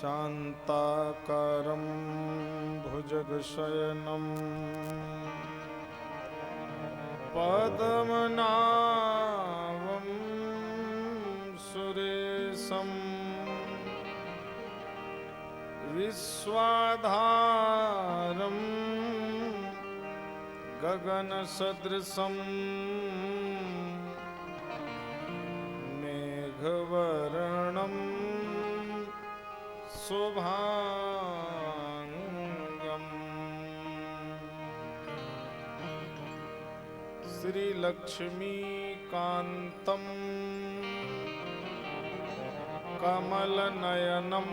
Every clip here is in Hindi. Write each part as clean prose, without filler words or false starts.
शान्ताकारं भुजगशयनं पद्मनाभं सुरेशं विश्वाधारं गगनसदृशं मेघवर्णं शुभांगं श्रीलक्ष्मीकान्तं कमलनयनं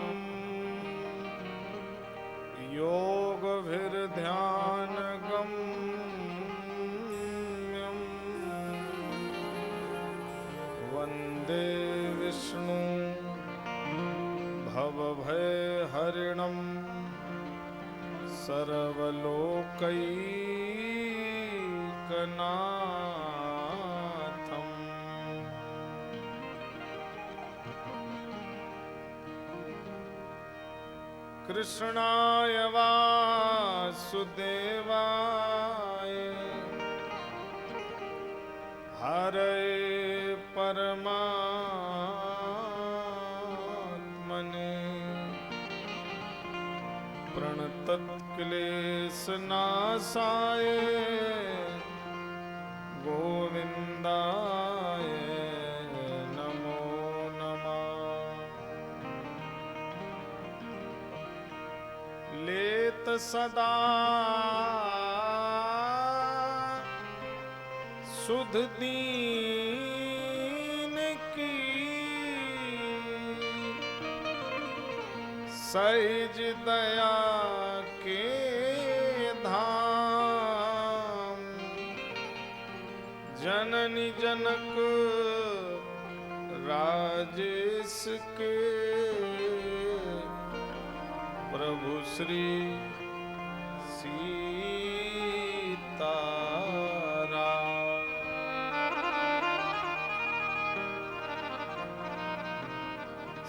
योगभिर्ध्यानगम्यं वन्दे विष्णु भवभयहरिणं सर्वलोकैकनाथम्। कृष्णाय वासुदेवाय हरे परमात्मने प्रणतक्लेशनाशाय गोविन्दाय नमो नमः। लेत सदा सुध दीन की सहज दया के धाम जननी जनक राजेश के प्रभु श्री सीताराम।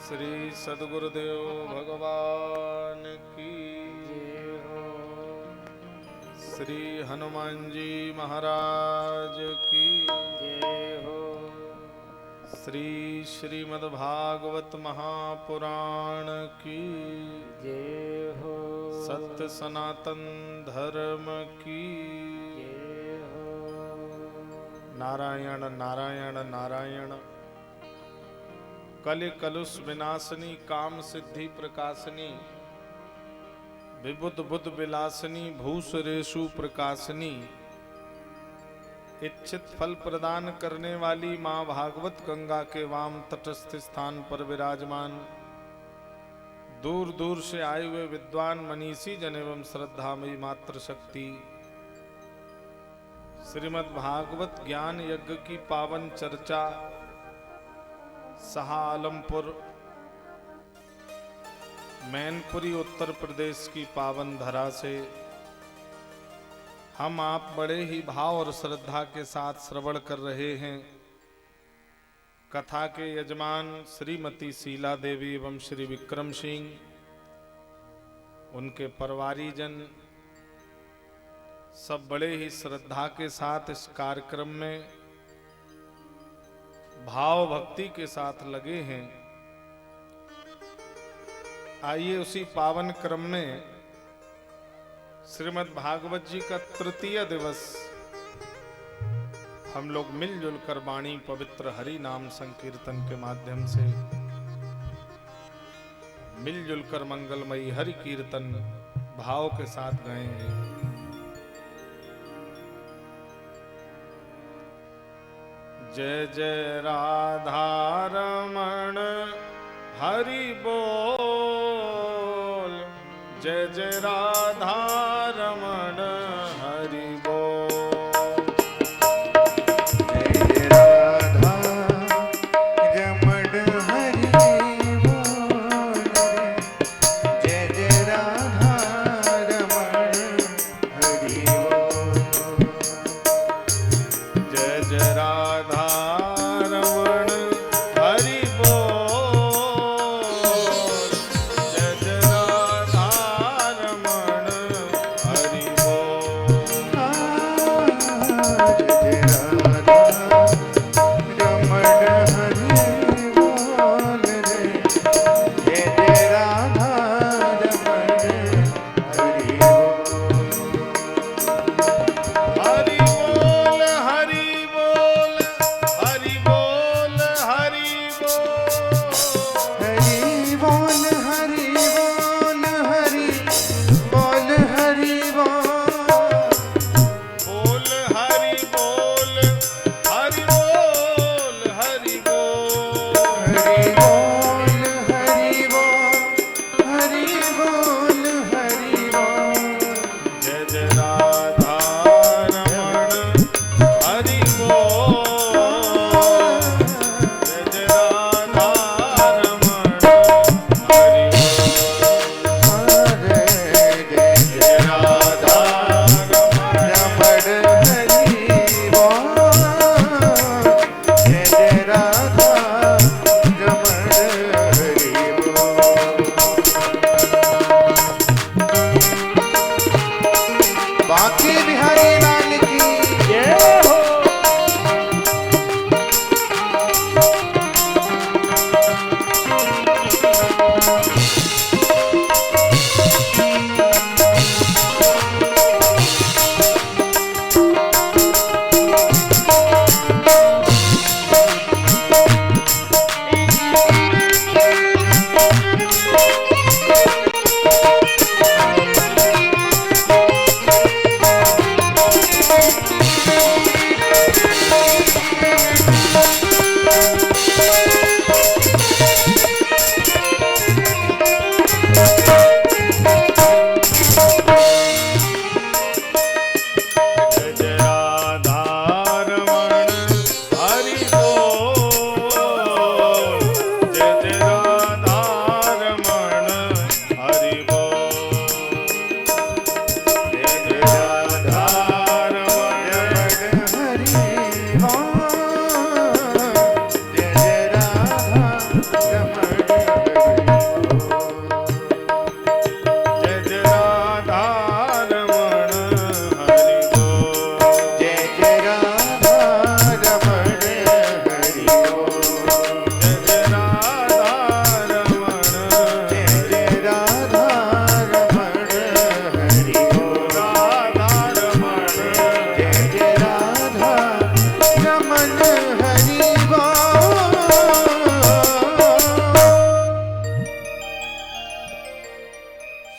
श्री सद्गुरुदेव भगवान की जय हो। श्री हनुमान जी महाराज की जय हो। श्री श्रीमद्भागवत महापुराण की जय हो। सत्य सनातन धर्म की जय हो। नारायण नारायण नारायण। कलि कलुष विनाशनी काम सिद्धि प्रकाशनी विबुध बुद्ध विलासनी भूसरेशु प्रकाशनी इच्छित फल प्रदान करने वाली माँ भागवत गंगा के वाम तटस्थ स्थान पर विराजमान दूर दूर से आए हुए विद्वान मनीषी जन एवं श्रद्धामयी मात्र शक्ति श्रीमद् भागवत ज्ञान यज्ञ की पावन चर्चा सहालमपुर मैनपुरी उत्तर प्रदेश की पावन धरा से हम आप बड़े ही भाव और श्रद्धा के साथ श्रवण कर रहे हैं। कथा के यजमान श्रीमती शीला देवी एवं श्री विक्रम सिंह, उनके परिवारीजन सब बड़े ही श्रद्धा के साथ इस कार्यक्रम में भाव भक्ति के साथ लगे हैं। आइए उसी पावन क्रम में श्रीमद् भागवत जी का तृतीय दिवस हम लोग मिलजुल कर वाणी पवित्र हरि नाम संकीर्तन के माध्यम से मिलजुल कर मंगलमयी हरि कीर्तन भाव के साथ गाएंगे। जय जय राधा रमण हरि बोल। जय जय राधा रमण हरि बोल। जय जय राधा रमण हरि बोल। जय जय राधा रमण हरि बोल। जय जय राधा रमण हरि बोल। जय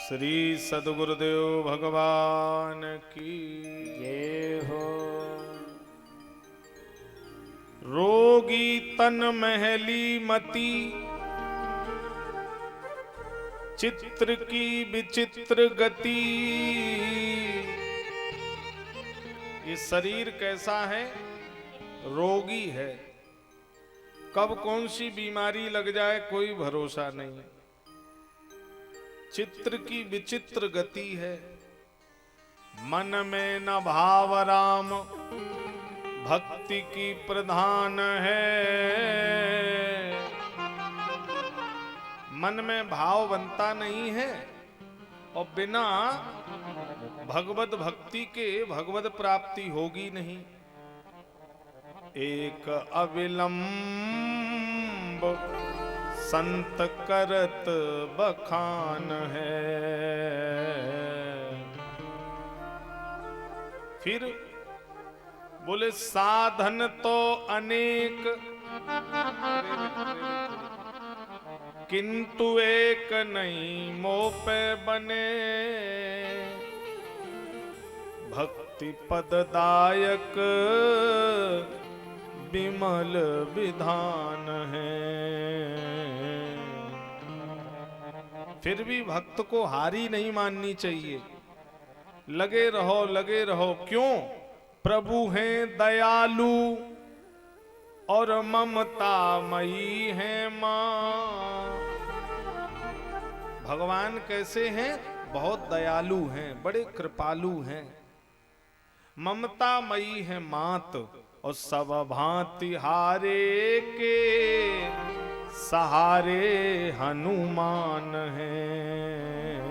श्री सद्गुरुदेव भगवान की जय हो। रोगी तन महली मति, चित्र की विचित्र गति। ये शरीर कैसा है? रोगी है। कब कौन सी बीमारी लग जाए कोई भरोसा नहीं। चित्र की विचित्र गति है। मन में न भाव राम, भक्ति की प्रधान है। मन में भाव बनता नहीं है और बिना भगवत भक्ति के भगवत प्राप्ति होगी नहीं। एक अविलंब संत करत बखान है। फिर बोले साधन तो अनेक, किंतु एक नहीं मोह पे बने। भक्ति पददायक विमल विधान है। फिर भी भक्त को हारी नहीं माननी चाहिए। लगे रहो लगे रहो। क्यों? प्रभु हैं दयालु और ममतामयी है मां। भगवान कैसे हैं? बहुत दयालु हैं, बड़े कृपालु हैं, ममतामयी है मात। और सब भांति हारे के सहारे हनुमान हैं।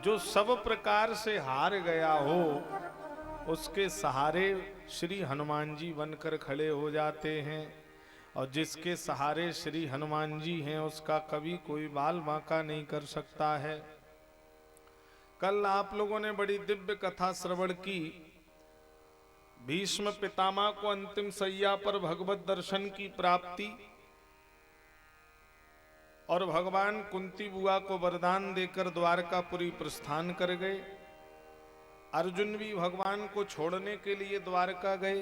जो सब प्रकार से हार गया हो उसके सहारे श्री हनुमान जी बनकर खड़े हो जाते हैं। और जिसके सहारे श्री हनुमान जी हैं उसका कभी कोई बाल बांका नहीं कर सकता है। कल आप लोगों ने बड़ी दिव्य कथा श्रवण की। भीष्म पितामह को अंतिम सैया पर भगवत दर्शन की प्राप्ति और भगवान कुंती बुआ को वरदान देकर द्वारकापुरी प्रस्थान कर गए। अर्जुन भी भगवान को छोड़ने के लिए द्वारका गए।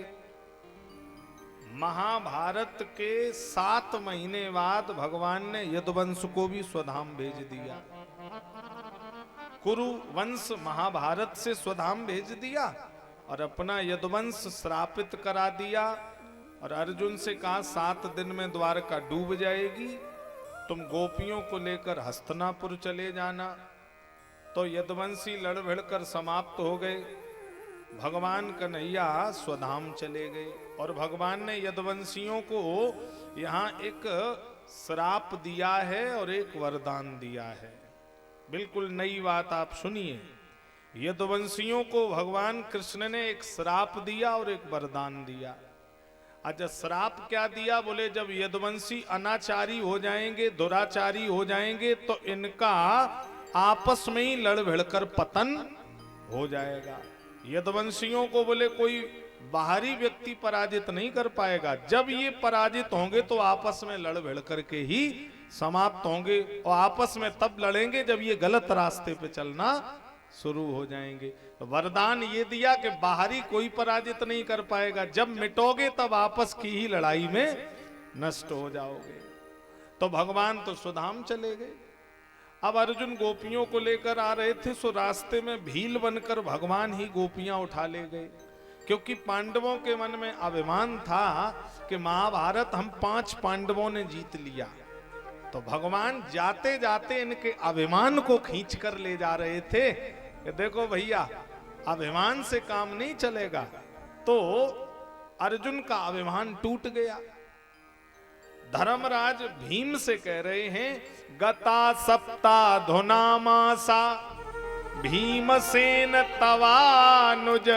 महाभारत के 7 महीने बाद भगवान ने यदुवंश को भी स्वधाम भेज दिया। कुरु वंश महाभारत से स्वधाम भेज दिया और अपना यदुवंश श्रापित करा दिया। और अर्जुन से कहा 7 दिन में द्वारका डूब जाएगी, तुम गोपियों को लेकर हस्तिनापुर चले जाना। तो यदुवंशी लड़ भिड़कर समाप्त हो गए। भगवान कन्हैया स्वधाम चले गए। और भगवान ने यदुवंशियों को यहाँ एक श्राप दिया है और एक वरदान दिया है। बिल्कुल नई बात आप सुनिए। यदुवंशियों को भगवान कृष्ण ने एक श्राप दिया और एक वरदान दिया। अच्छा, श्राप क्या दिया? बोले जब यदुवंशी अनाचारी हो जाएंगे, दुराचारी हो जाएंगे तो इनका आपस में ही लड़ भिड़कर पतन हो जाएगा। यदुवंशियों को बोले कोई बाहरी व्यक्ति पराजित नहीं कर पाएगा। जब ये पराजित होंगे तो आपस में लड़ भिड़ करके ही समाप्त होंगे। और आपस में तब लड़ेंगे जब ये गलत रास्ते पे चलना शुरू हो जाएंगे। तो वरदान ये दिया कि बाहरी कोई पराजित नहीं कर पाएगा। जब मिटोगे तब आपस की ही लड़ाई में नष्ट हो जाओगे। तो भगवान तो सुधाम चले गए। अब अर्जुन गोपियों को लेकर आ रहे थे, सो रास्ते में भील बनकर भगवान ही गोपियां उठा ले गए। क्योंकि पांडवों के मन में अभिमान था कि महाभारत हम 5 पांडवों ने जीत लिया। तो भगवान जाते जाते इनके अभिमान को खींच कर ले जा रहे थे कि देखो भैया, अभिमान से काम नहीं चलेगा। तो अर्जुन का अभिमान टूट गया। धर्मराज भीम से कह रहे हैं, गता सप्ताधुनामासा भीमसेन तवानुज।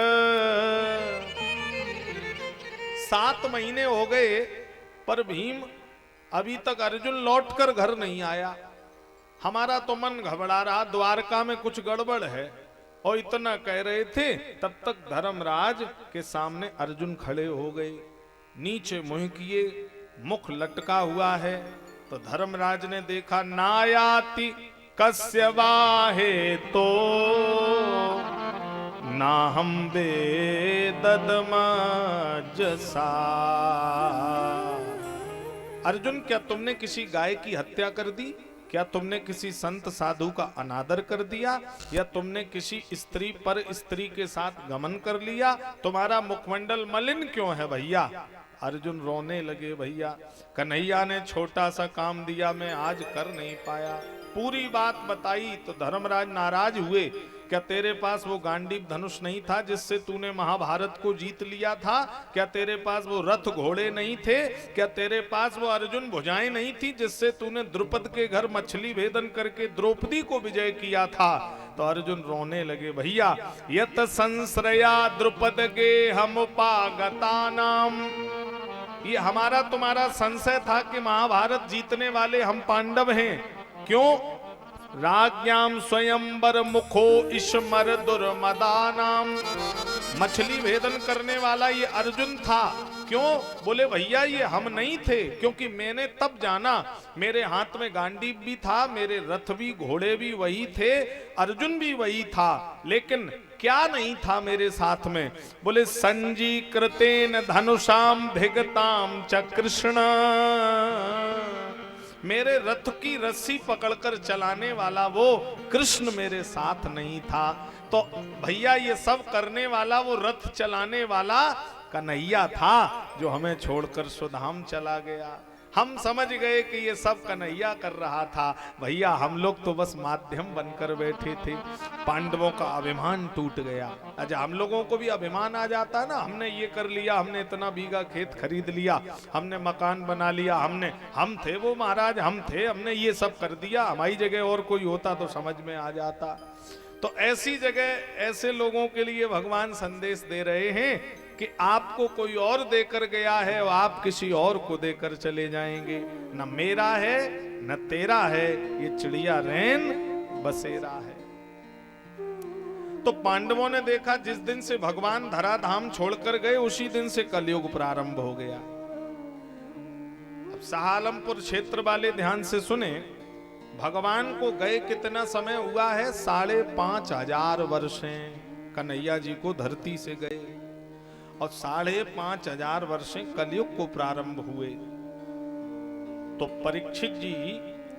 7 महीने हो गए पर भीम अभी तक अर्जुन लौटकर घर नहीं आया। हमारा तो मन घबरा रहा, द्वारका में कुछ गड़बड़ है। और इतना कह रहे थे तब तक धर्मराज के सामने अर्जुन खड़े हो गए। नीचे मुंह किए, मुख लटका हुआ है। तो धर्मराज ने देखा, नायाति कस्य वाहे तो ना हम वेददमजसा। अर्जुन, क्या तुमने किसी गाय की हत्या कर दी? क्या तुमने किसी संत साधु का अनादर कर दिया? या तुमने किसी स्त्री पर स्त्री के साथ गमन कर लिया? तुम्हारा मुखमंडल मलिन क्यों है भैया? अर्जुन रोने लगे, भैया कन्हैया ने छोटा सा काम दिया, मैं आज कर नहीं पाया। पूरी बात बताई तो धर्मराज नाराज हुए। क्या तेरे पास वो गांडीव धनुष नहीं था जिससे तूने महाभारत को जीत लिया था? क्या तेरे पास वो रथ घोड़े नहीं थे? क्या तेरे पास वो अर्जुन भुजाएं नहीं थी जिससे तूने द्रुपद के घर मछली भेदन करके द्रौपदी को विजय किया था? तो अर्जुन रोने लगे, भैया यत संश्रया द्रुपद गे हम पागता नाम। ये हमारा तुम्हारा संशय था कि महाभारत जीतने वाले हम पांडव हैं। क्यों? राज्ञाम स्वयंवर मुखो इश्मर दुर्मदानाम। मछली भेदन करने वाला ये अर्जुन था। क्यों? बोले भैया ये हम नहीं थे, क्योंकि मैंने तब जाना मेरे हाथ में गांडीव भी था, मेरे रथ भी घोड़े भी वही थे, अर्जुन भी वही था, लेकिन क्या नहीं था मेरे साथ में? बोले संजीकृतेन धनुषाम धिगताम च कृष्ण। मेरे रथ की रस्सी पकड़कर चलाने वाला वो कृष्ण मेरे साथ नहीं था। तो भैया ये सब करने वाला वो रथ चलाने वाला कन्हैया था जो हमें छोड़कर सुधाम चला गया। हम समझ गए कि ये सब कन्हैया कर रहा था। भैया हम लोग तो बस माध्यम बनकर बैठे थे। पांडवों का अभिमान टूट गया। अच्छा, हम लोगों को भी अभिमान आ जाता ना, हमने ये कर लिया, हमने इतना बीघा खेत खरीद लिया, हमने मकान बना लिया, हम थे वो महाराज, हम थे, हमने ये सब कर दिया। हमारी जगह और कोई होता तो समझ में आ जाता। तो ऐसी जगह ऐसे लोगों के लिए भगवान संदेश दे रहे हैं कि आपको कोई और देकर गया है और आप किसी और को देकर चले जाएंगे। न मेरा है न तेरा है, ये चिड़िया रैन बसेरा है। तो पांडवों ने देखा जिस दिन से भगवान धराधाम छोड़कर गए उसी दिन से कलयुग प्रारंभ हो गया। अब सहालमपुर क्षेत्र वाले ध्यान से सुने, भगवान को गए कितना समय हुआ है? 5,500 वर्षें कन्हैया जी को धरती से गए और 5,500 वर्षें कलयुग को प्रारंभ हुए। तो परीक्षित जी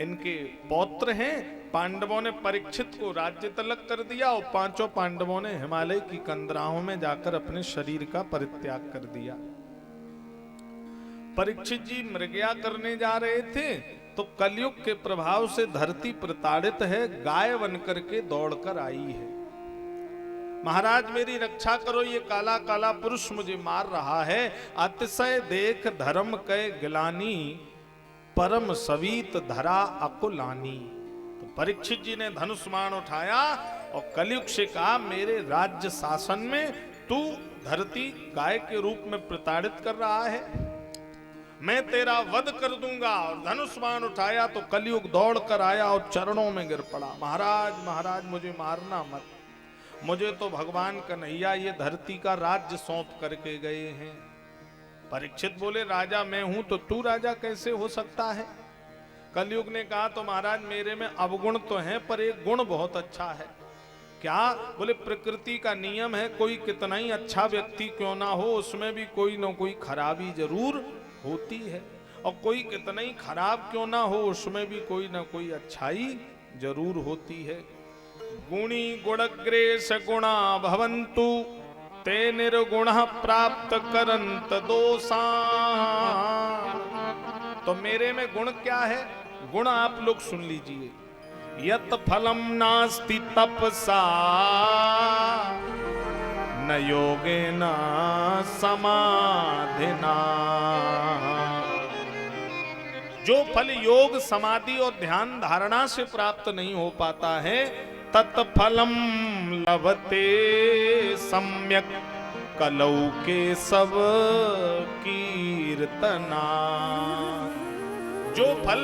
इनके पौत्र हैं। पांडवों ने परीक्षित को राज्य तलक कर दिया और 5 पांडवों ने हिमालय की कंदराहों में जाकर अपने शरीर का परित्याग कर दिया। परीक्षित जी मृगया करने जा रहे थे तो कलयुग के प्रभाव से धरती प्रताड़ित है, गाय बनकर के दौड़कर आई है। महाराज मेरी रक्षा करो, ये काला काला पुरुष मुझे मार रहा है। अतिशय देख धर्म कै गिलानी, परम सवीत धरा अकुलानी। तो परीक्षित जी ने धनुष बाण उठाया और कलयुग से कहा, मेरे राज्य शासन में तू धरती गाय के रूप में प्रताड़ित कर रहा है, मैं तेरा वध कर दूंगा। और धनुष बाण उठाया तो कलयुग दौड़ कर आया और चरणों में गिर पड़ा। महाराज महाराज मुझे मारना मत, मुझे तो भगवान कन्हैया ये धरती का राज्य सौंप करके गए हैं। परीक्षित बोले, राजा मैं हूं तो तू राजा कैसे हो सकता है? कलयुग ने कहा, तो महाराज मेरे में अवगुण तो है पर एक गुण बहुत अच्छा है। क्या? बोले प्रकृति का नियम है, कोई कितना ही अच्छा व्यक्ति क्यों ना हो उसमें भी कोई ना कोई खराबी जरूर होती है, और कोई कितना ही खराब क्यों ना हो उसमें भी कोई ना कोई अच्छाई जरूर होती है। गुणी गुणग्रेस गुणा भवन्तु ते निर्गुणः प्राप्त करंत दोषा। तो मेरे में गुण क्या है? गुण आप लोग सुन लीजिए। यत फलम नास्ति तपसा न योगेन समाधिना। जो फल योग समाधि और ध्यान धारणा से प्राप्त नहीं हो पाता है, तत्फलम लभते सम्यक कलौ के सब कीर्तना। जो फल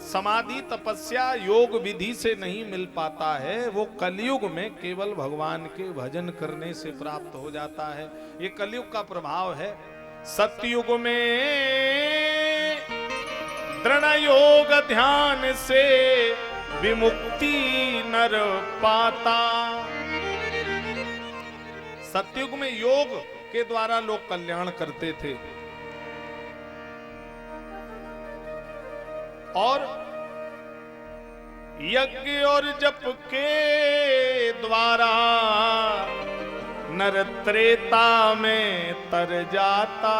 समाधि तपस्या योग विधि से नहीं मिल पाता है वो कलयुग में केवल भगवान के भजन करने से प्राप्त हो जाता है। ये कलयुग का प्रभाव है। सतयुग में दृढ़ योग ध्यान से विमुक्ति नर पाता। सतयुग में योग के द्वारा लोग कल्याण करते थे और यज्ञ और जप के द्वारा नर त्रेता में तर जाता।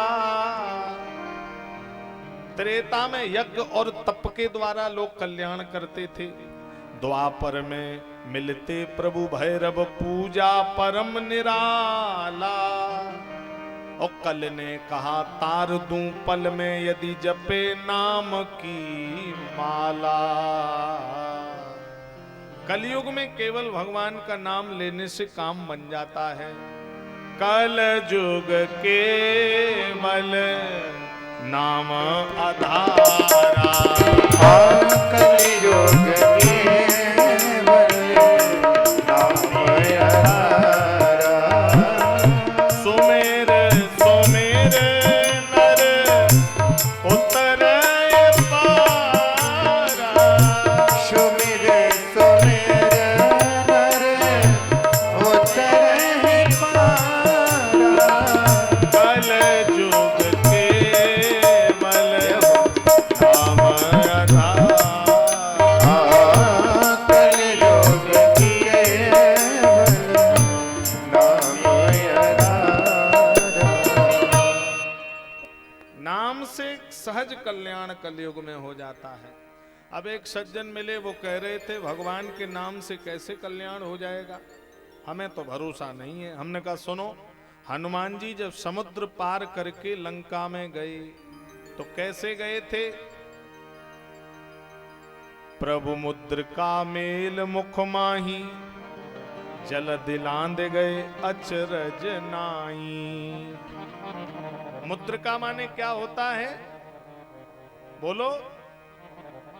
त्रेता में यज्ञ और तप के द्वारा लोग कल्याण करते थे। द्वापर में मिलते प्रभु भैरव पूजा परम निराला। और कल ने कहा तार दूं पल में यदि जपे नाम की माला। कलयुग में केवल भगवान का नाम लेने से काम बन जाता है। कल युग केवल नाम आधारा। कलयुग केवल नाम आधारा। सुमेर सुमेर नर उतरे पारा। सुमिर सुमिर नर उतरे पारा। कल युग केवल नाम आधारा। कलयुग केवल नाम आधारा। नाम से सहज कल्याण कलयुग में हो जाता है। अब एक सज्जन मिले, वो कह रहे थे भगवान के नाम से कैसे कल्याण हो जाएगा, हमें तो भरोसा नहीं है। हमने कहा सुनो, हनुमान जी जब समुद्र पार करके लंका में गए तो कैसे गए थे? प्रभु मुद्रिका मेल मुख माही जल दिलांद गए अचरज नाई। मुद्रिका माने क्या होता है? बोलो।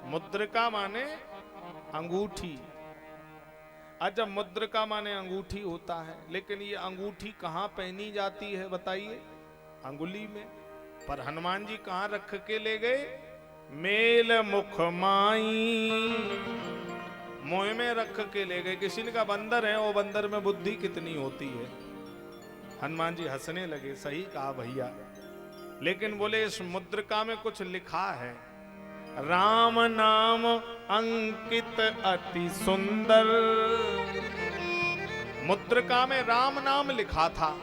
मुद्रिका माने अंगूठी। अच्छा, मुद्रिका माने अंगूठी होता है, लेकिन ये अंगूठी कहाँ पहनी जाती है बताइए? अंगुली में। पर हनुमान जी कहाँ रख के ले गए? मेल मुख माई, मोह में रख के ले गए। किसी ने कहा बंदर है, वो बंदर में बुद्धि कितनी होती है। हनुमान जी हंसने लगे, सही कहा भैया, लेकिन बोले इस मुद्रिका में कुछ लिखा है। राम नाम अंकित अति सुंदर। मुद्रिका में राम नाम लिखा था।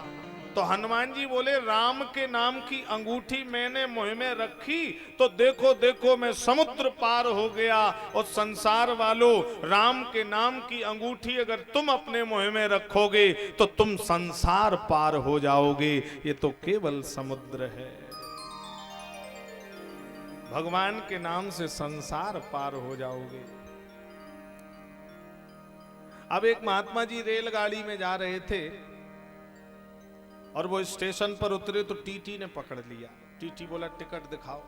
तो हनुमान जी बोले राम के नाम की अंगूठी मैंने मुंह में रखी तो देखो देखो मैं समुद्र पार हो गया। और संसार वालों, राम के नाम की अंगूठी अगर तुम अपने मुंह में रखोगे तो तुम संसार पार हो जाओगे। ये तो केवल समुद्र है। भगवान के नाम से संसार पार हो जाओगे। अब एक महात्मा जी रेलगाड़ी में जा रहे थे और वो स्टेशन पर उतरे तो टीटी ने पकड़ लिया। टीटी बोला टिकट दिखाओ।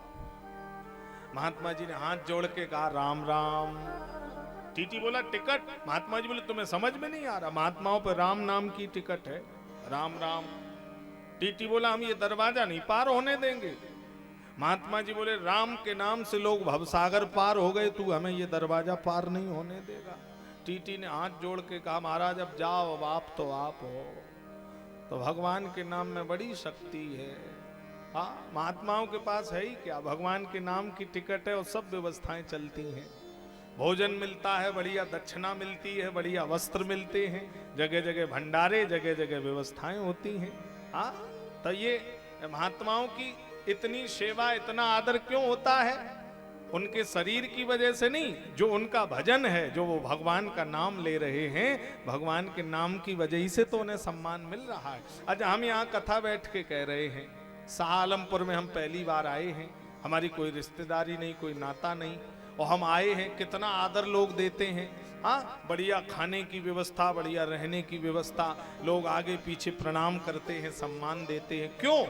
महात्मा जी ने हाथ जोड़ के कहा राम राम। टीटी बोला टिकट। महात्मा जी बोले तुम्हें समझ में नहीं आ रहा, महात्माओं पर राम नाम की टिकट है, राम राम। टीटी बोला हम ये दरवाजा नहीं पार होने देंगे। महात्मा जी बोले राम के नाम से लोग भवसागर पार हो गए, तू हमें ये दरवाजा पार नहीं होने देगा। टीटी ने हाथ जोड़ के कहा महाराज अब जाओ, अब आप तो आप हो। तो भगवान के नाम में बड़ी शक्ति है। हाँ, महात्माओं के पास है ही क्या, भगवान के नाम की टिकट है और सब व्यवस्थाएं चलती हैं। भोजन मिलता है, बढ़िया दक्षिणा मिलती है, बढ़िया वस्त्र मिलते हैं, जगह जगह भंडारे, जगह जगह व्यवस्थाएं होती हैं। हाँ, तो ये महात्माओं की इतनी सेवा, इतना आदर क्यों होता है? उनके शरीर की वजह से नहीं, जो उनका भजन है, जो वो भगवान का नाम ले रहे हैं, भगवान के नाम की वजह से तो उन्हें सम्मान मिल रहा है। अच्छा, हम यहाँ कथा बैठ के कह रहे हैं, शाह आलमपुर में हम पहली बार आए हैं, हमारी कोई रिश्तेदारी नहीं, कोई नाता नहीं, और हम आए हैं, कितना आदर लोग देते हैं। हाँ, बढ़िया खाने की व्यवस्था, बढ़िया रहने की व्यवस्था, लोग आगे पीछे प्रणाम करते हैं, सम्मान देते हैं। क्यों?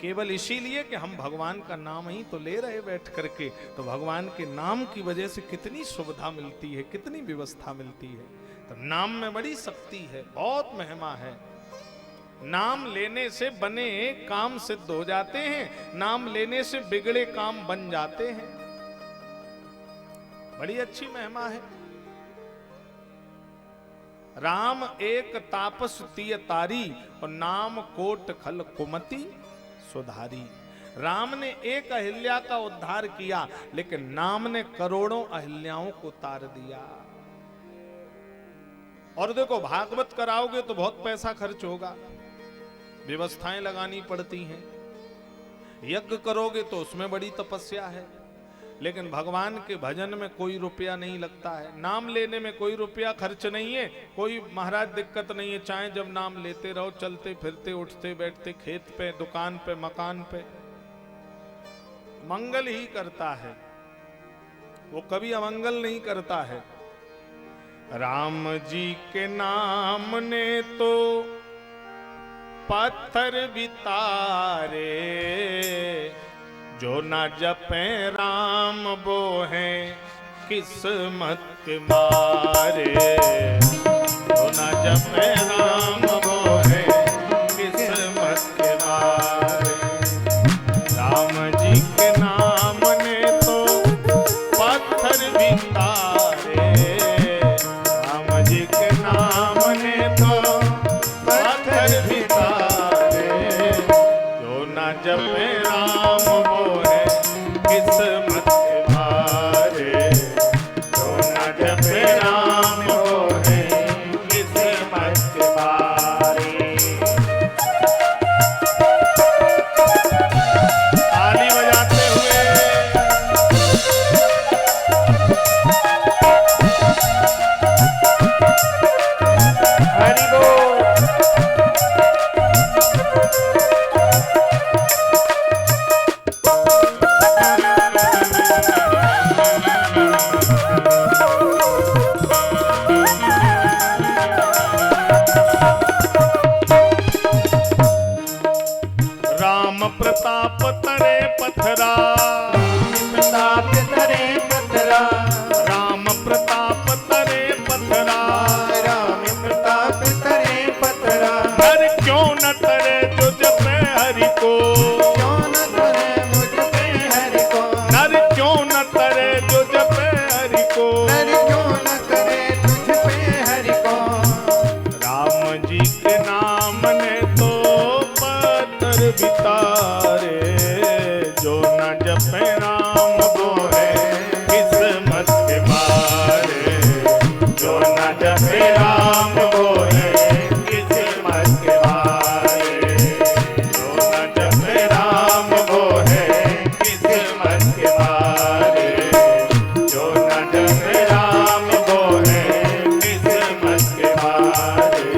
केवल इसीलिए कि हम भगवान का नाम ही तो ले रहे बैठ करके। तो भगवान के नाम की वजह से कितनी सुविधा मिलती है, कितनी व्यवस्था मिलती है। तो नाम में बड़ी शक्ति है, बहुत महिमा है। नाम लेने से बने काम सिद्ध हो जाते हैं, नाम लेने से बिगड़े काम बन जाते हैं। बड़ी अच्छी महिमा है। राम एक तापस तिय तारी और नाम कोट खल कुमति सुधारी। राम ने एक अहिल्या का उद्धार किया, लेकिन नाम ने करोड़ों अहिल्याओं को तार दिया। और देखो, भागवत कराओगे तो बहुत पैसा खर्च होगा, व्यवस्थाएं लगानी पड़ती हैं। यज्ञ करोगे तो उसमें बड़ी तपस्या है, लेकिन भगवान के भजन में कोई रुपया नहीं लगता है, नाम लेने में कोई रुपया खर्च नहीं है। कोई महाराज दिक्कत नहीं है, चाहे जब नाम लेते रहो, चलते फिरते उठते बैठते, खेत पे, दुकान पे, मकान पे, मंगल ही करता है, वो कभी अमंगल नहीं करता है। राम जी के नाम ने तो पत्थर भी तारे, जो ना जपे राम वो है किस्मत के मारे। जो ना जपे राम वो है किस्मत के मारे। राम जी के नाम ने तो पत्थर भी तारे, राम जी के नाम ने तो पत्थर भी तारे। जो ना जपे राम वो है किस्मत के मारे। जो ना जपे राम वो है किस्मत के मारे। ताली बजाते हुए हरि बोल। राम प्रताप तरे पथरा, प्रताप तरे पथरा, राम प्रताप तरे पथरा। राम प्रताप तरे पथरा। हर क्यों न तरे जो जपे हरि को, क्यों न तरे मुझ पे हरि को, नर क्यों न तरे जो जपे हरि को। नर क्यों न करे तुझ पे हरि को। राम जी के नाम ने तो पत्थर भी तारे, जो न जपे राम वो है किस्मत के मारे। जो न जपे राम वो है किस्मत के मारे। जो न जपे राम वो है किस्मत के मारे। जो न जपे राम वो है किस्मत के मारे।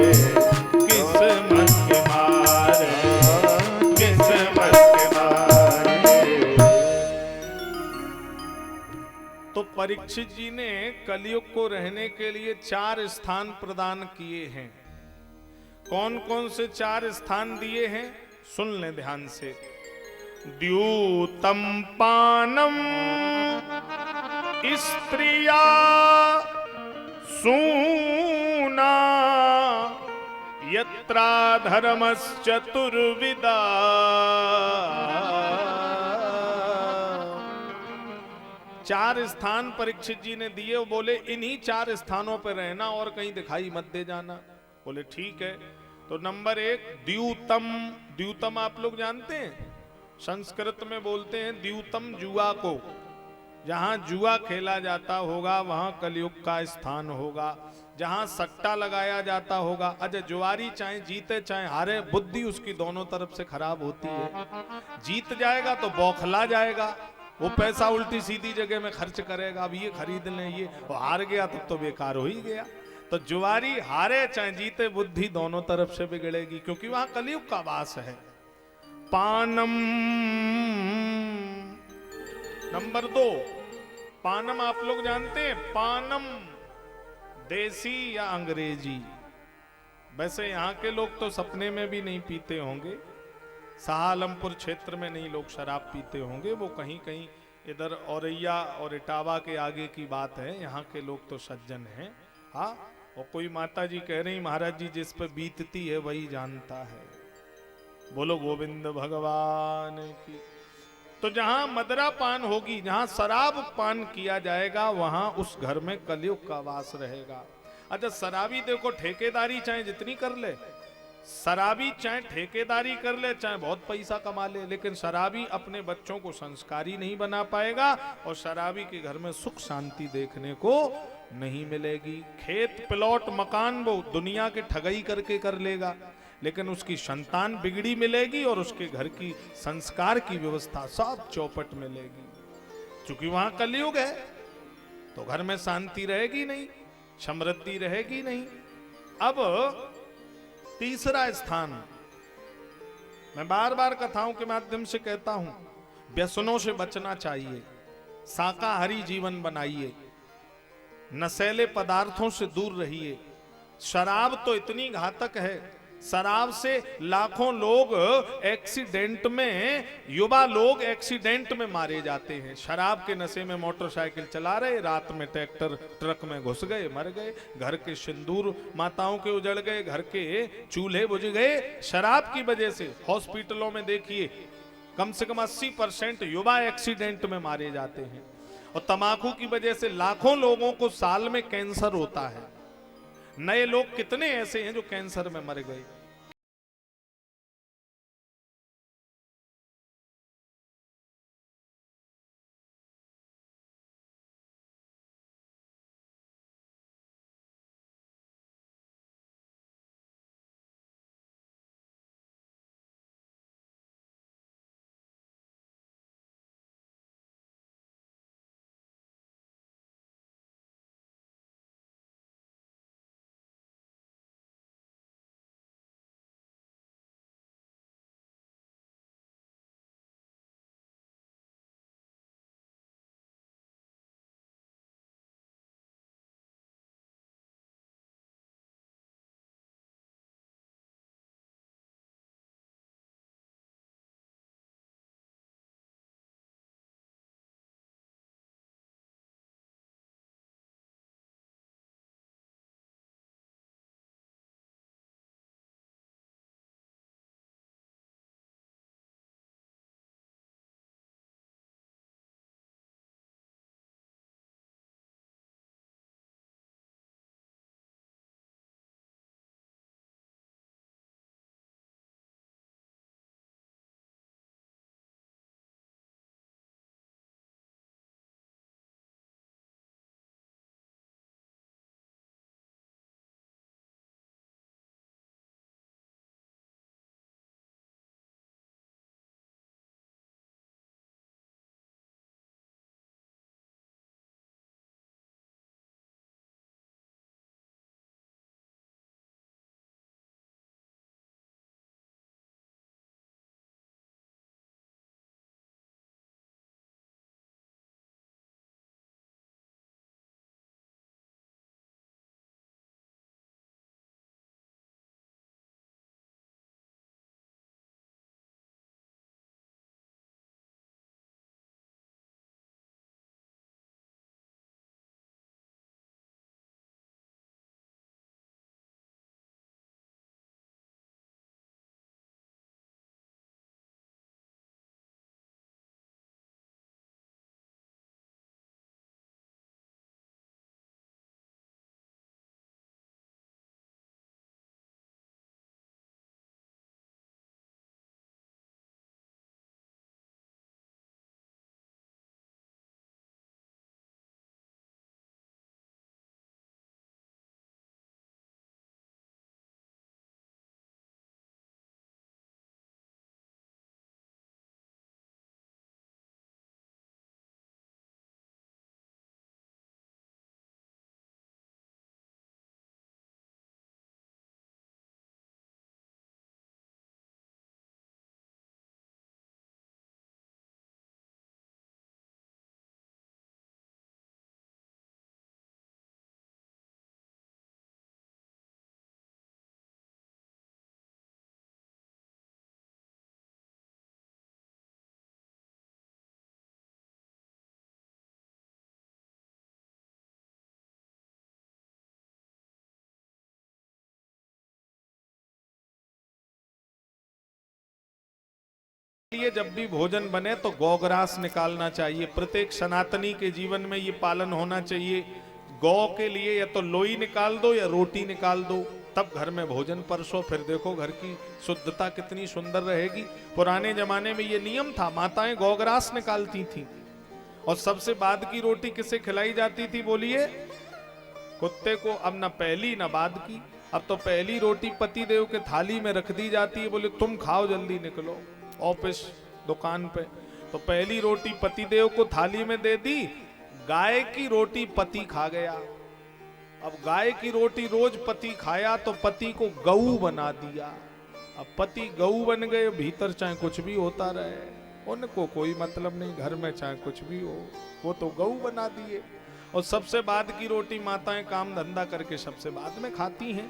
किस्मत के मारे, किस्मत के मारे। तो परीक्षित जी ने कलयुग को रहने के लिए 4 स्थान प्रदान किए हैं। कौन कौन से 4 स्थान दिए हैं, सुन लें ध्यान से। द्यूतम पानम स्त्रिया सूना, यत्रा धर्मश्चतुर्विदा। चार स्थान परीक्षित जी ने दिए। वो बोले इन्हीं 4 स्थानों पर रहना और कहीं दिखाई मत दे जाना। बोले ठीक है। तो नंबर 1 द्यूतम। द्यूतम आप लोग जानते हैं, संस्कृत में बोलते हैं द्यूतम जुआ को। जहां जुआ खेला जाता होगा वहां कलयुग का स्थान होगा। जहां सट्टा लगाया जाता होगा, अजय जुआरी चाहे जीते चाहे हारे, बुद्धि उसकी दोनों तरफ से खराब होती है। जीत जाएगा तो बौखला जाएगा, वो पैसा उल्टी सीधी जगह में खर्च करेगा। अब ये खरीद लें, ये वो हार गया तब तो बेकार हो ही गया। तो जुआरी हारे चाहे जीते, बुद्धि दोनों तरफ से बिगड़ेगी, क्योंकि वहां कलयुग का वास है। पानम। नंबर 2 पानम आप लोग जानते हैं। पानम देसी या अंग्रेजी। वैसे यहाँ के लोग तो सपने में भी नहीं पीते होंगे, सहालमपुर क्षेत्र में नहीं लोग शराब पीते होंगे, वो कहीं कहीं इधर औरैया और इटावा के आगे की बात है। यहाँ के लोग तो सज्जन हैं। हाँ, और कोई माता जी कह रही महाराज जी जिस पे बीतती है वही जानता है। बोलो गोविंद भगवान की। तो जहां मदरा पान होगी, जहां शराब पान किया जाएगा, वहां उस घर में कलयुग का वास रहेगा। अच्छा, शराबी देखो ठेकेदारी चाहे जितनी कर ले, शराबी चाहे ठेकेदारी कर ले, चाहे बहुत पैसा कमा ले, लेकिन शराबी अपने बच्चों को संस्कारी नहीं बना पाएगा, और शराबी के घर में सुख शांति देखने को नहीं मिलेगी। खेत प्लॉट मकान वो दुनिया के ठगई करके कर लेगा, लेकिन उसकी संतान बिगड़ी मिलेगी और उसके घर की संस्कार की व्यवस्था सब चौपट मिलेगी। क्योंकि वहां कलयुग है, तो घर में शांति रहेगी नहीं, समृद्धि रहेगी नहीं। अब तीसरा स्थान, मैं बार बार कथाओं के माध्यम से कहता हूं, व्यसनों से बचना चाहिए, शाकाहारी जीवन बनाइए, नशीले पदार्थों से दूर रहिए। शराब तो इतनी घातक है, शराब से लाखों लोग एक्सीडेंट में, युवा लोग एक्सीडेंट में मारे जाते हैं। शराब के नशे में मोटरसाइकिल चला रहे, रात में ट्रैक्टर ट्रक में घुस गए, मर गए। घर के सिंदूर माताओं के उजड़ गए, घर के चूल्हे बुझ गए शराब की वजह से। हॉस्पिटलों में देखिए कम से कम 80% युवा एक्सीडेंट में मारे जाते हैं। और तंबाकू की वजह से लाखों लोगों को साल में कैंसर होता है। नए लोग कितने ऐसे हैं जो कैंसर में मर गए। लिए जब भी भोजन बने तो गौग्रास निकालना चाहिए। प्रत्येक सनातनी के जीवन में ये पालन होना चाहिए। गौ के लिए या तो लोई निकाल दो या रोटी निकाल दो, तब घर में भोजन परसो। फिर देखो घर की शुद्धता कितनी सुंदर रहेगी। पुराने जमाने में ये नियम था, माताएं गौग्रास निकालती थी। और सबसे बाद की रोटी किसे खिलाई जाती थी बोलिए? कुत्ते को। अब ना पहली ना बाद की, अब तो पहली रोटी पति देव के थाली में रख दी जाती है, बोले तुम खाओ, जल्दी निकलो ऑफिस दुकान पे। तो पहली रोटी पति देव को थाली में दे दी, गाय की रोटी पति खा गया। अब गाय की रोटी रोज पति खाया तो पति को गऊ बना दिया। अब पति गऊ बन गए, भीतर चाहे कुछ भी होता रहे, उनको कोई मतलब नहीं, घर में चाहे कुछ भी हो, वो तो गऊ बना दिए। और सबसे बाद की रोटी माताएं काम धंधा करके सबसे बाद में खाती हैं।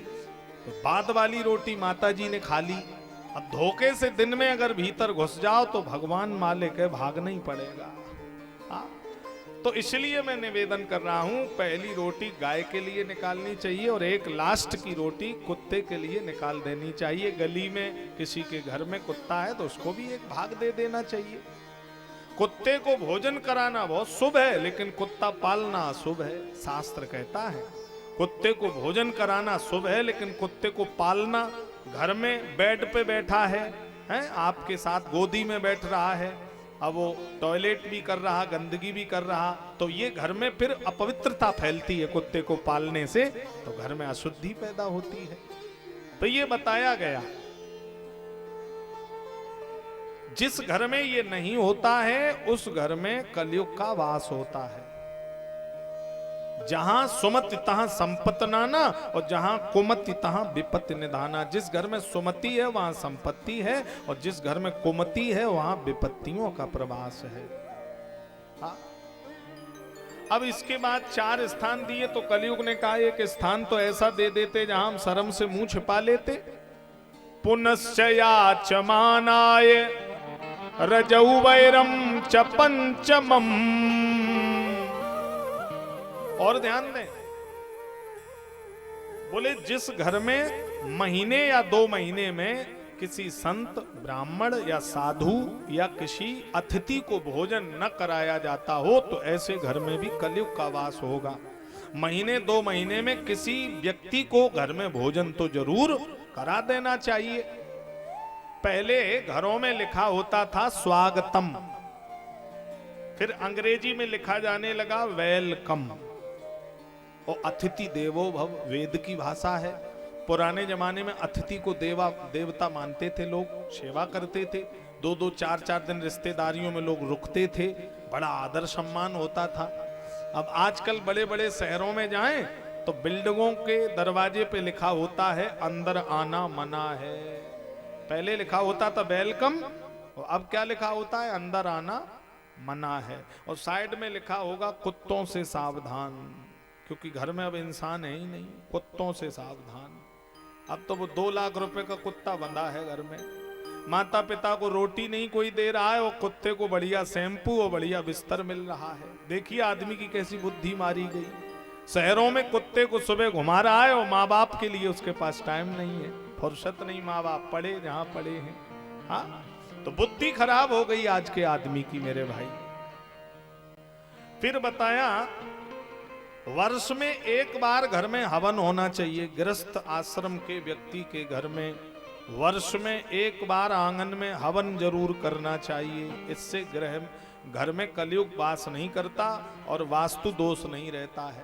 तो बाद वाली रोटी माता जी ने खा ली। अब धोखे से दिन में अगर भीतर घुस जाओ तो भगवान मालिक है, भागना ही पड़ेगा। हाँ, तो इसलिए मैं निवेदन कर रहा हूं, पहली रोटी गाय के लिए निकालनी चाहिए और एक लास्ट की रोटी कुत्ते के लिए निकाल देनी चाहिए। गली में किसी के घर में कुत्ता है तो उसको भी एक भाग दे देना चाहिए। कुत्ते को भोजन कराना बहुत शुभ है, लेकिन कुत्ता पालना अशुभ है। शास्त्र कहता है कुत्ते को भोजन कराना शुभ है, लेकिन कुत्ते को पालना, घर में बेड पे बैठा है, आपके साथ गोदी में बैठ रहा है, अब वो टॉयलेट भी कर रहा, गंदगी भी कर रहा, तो ये घर में फिर अपवित्रता फैलती है। कुत्ते को पालने से तो घर में अशुद्धि पैदा होती है। तो ये बताया गया, जिस घर में ये नहीं होता है उस घर में कलयुग का वास होता है। जहां सुमति तहां संपत्ति नाना और जहां कुमति तहां विपत्ति निधाना। जिस घर में सुमति है वहां संपत्ति है और जिस घर में कुमति है वहां विपत्तियों का प्रवास है। हाँ? अब इसके बाद 4 स्थान दिए तो कलयुग ने कहा एक स्थान तो ऐसा दे देते जहां हम शर्म से मुंह छिपा लेते। पुनश्च याचमानाय रजौ वैरम च पंचमम। और ध्यान दें, बोले जिस घर में महीने या 2 महीने में किसी संत, ब्राह्मण या साधु या किसी अतिथि को भोजन न कराया जाता हो तो ऐसे घर में भी कलयुग का वास होगा। महीने 2 महीने में किसी व्यक्ति को घर में भोजन तो जरूर करा देना चाहिए। पहले घरों में लिखा होता था स्वागतम, फिर अंग्रेजी में लिखा जाने लगा वेलकम। और अतिथि देवो भव वेद की भाषा है। पुराने जमाने में अतिथि को देवता मानते थे, लोग सेवा करते थे। 2-2, 4-4 दिन रिश्तेदारियों में लोग रुकते थे, बड़ा आदर सम्मान होता था। अब आजकल बड़े बड़े शहरों में जाएं तो बिल्डिंगों के दरवाजे पे लिखा होता है अंदर आना मना है। पहले लिखा होता था वेलकम, और अब क्या लिखा होता है? अंदर आना मना है। और साइड में लिखा होगा कुत्तों से सावधान, क्योंकि घर में अब इंसान है ही नहीं, कुत्तों से सावधान। अब तो वो 2 लाख रुपए का कुत्ता बंधा है घर में। माता पिता को रोटी नहीं कोई दे रहा है, और कुत्ते को बढ़िया शैम्पू और बढ़िया बिस्तर मिल रहा है। देखिए आदमी की कैसी बुद्धि मारी गई। शहरों में कुत्ते को सुबह घुमा रहा है और माँ बाप के लिए उसके पास टाइम नहीं है, फुर्सत नहीं। माँ बाप पड़े जहां पड़े हैं। हाँ, तो बुद्धि खराब हो गई आज के आदमी की मेरे भाई। फिर बताया वर्ष में एक बार घर में हवन होना चाहिए। गृहस्थ आश्रम के व्यक्ति के घर में वर्ष में एक बार आंगन में हवन जरूर करना चाहिए। इससे घर में कलयुग वास नहीं करता और वास्तु दोष नहीं रहता है।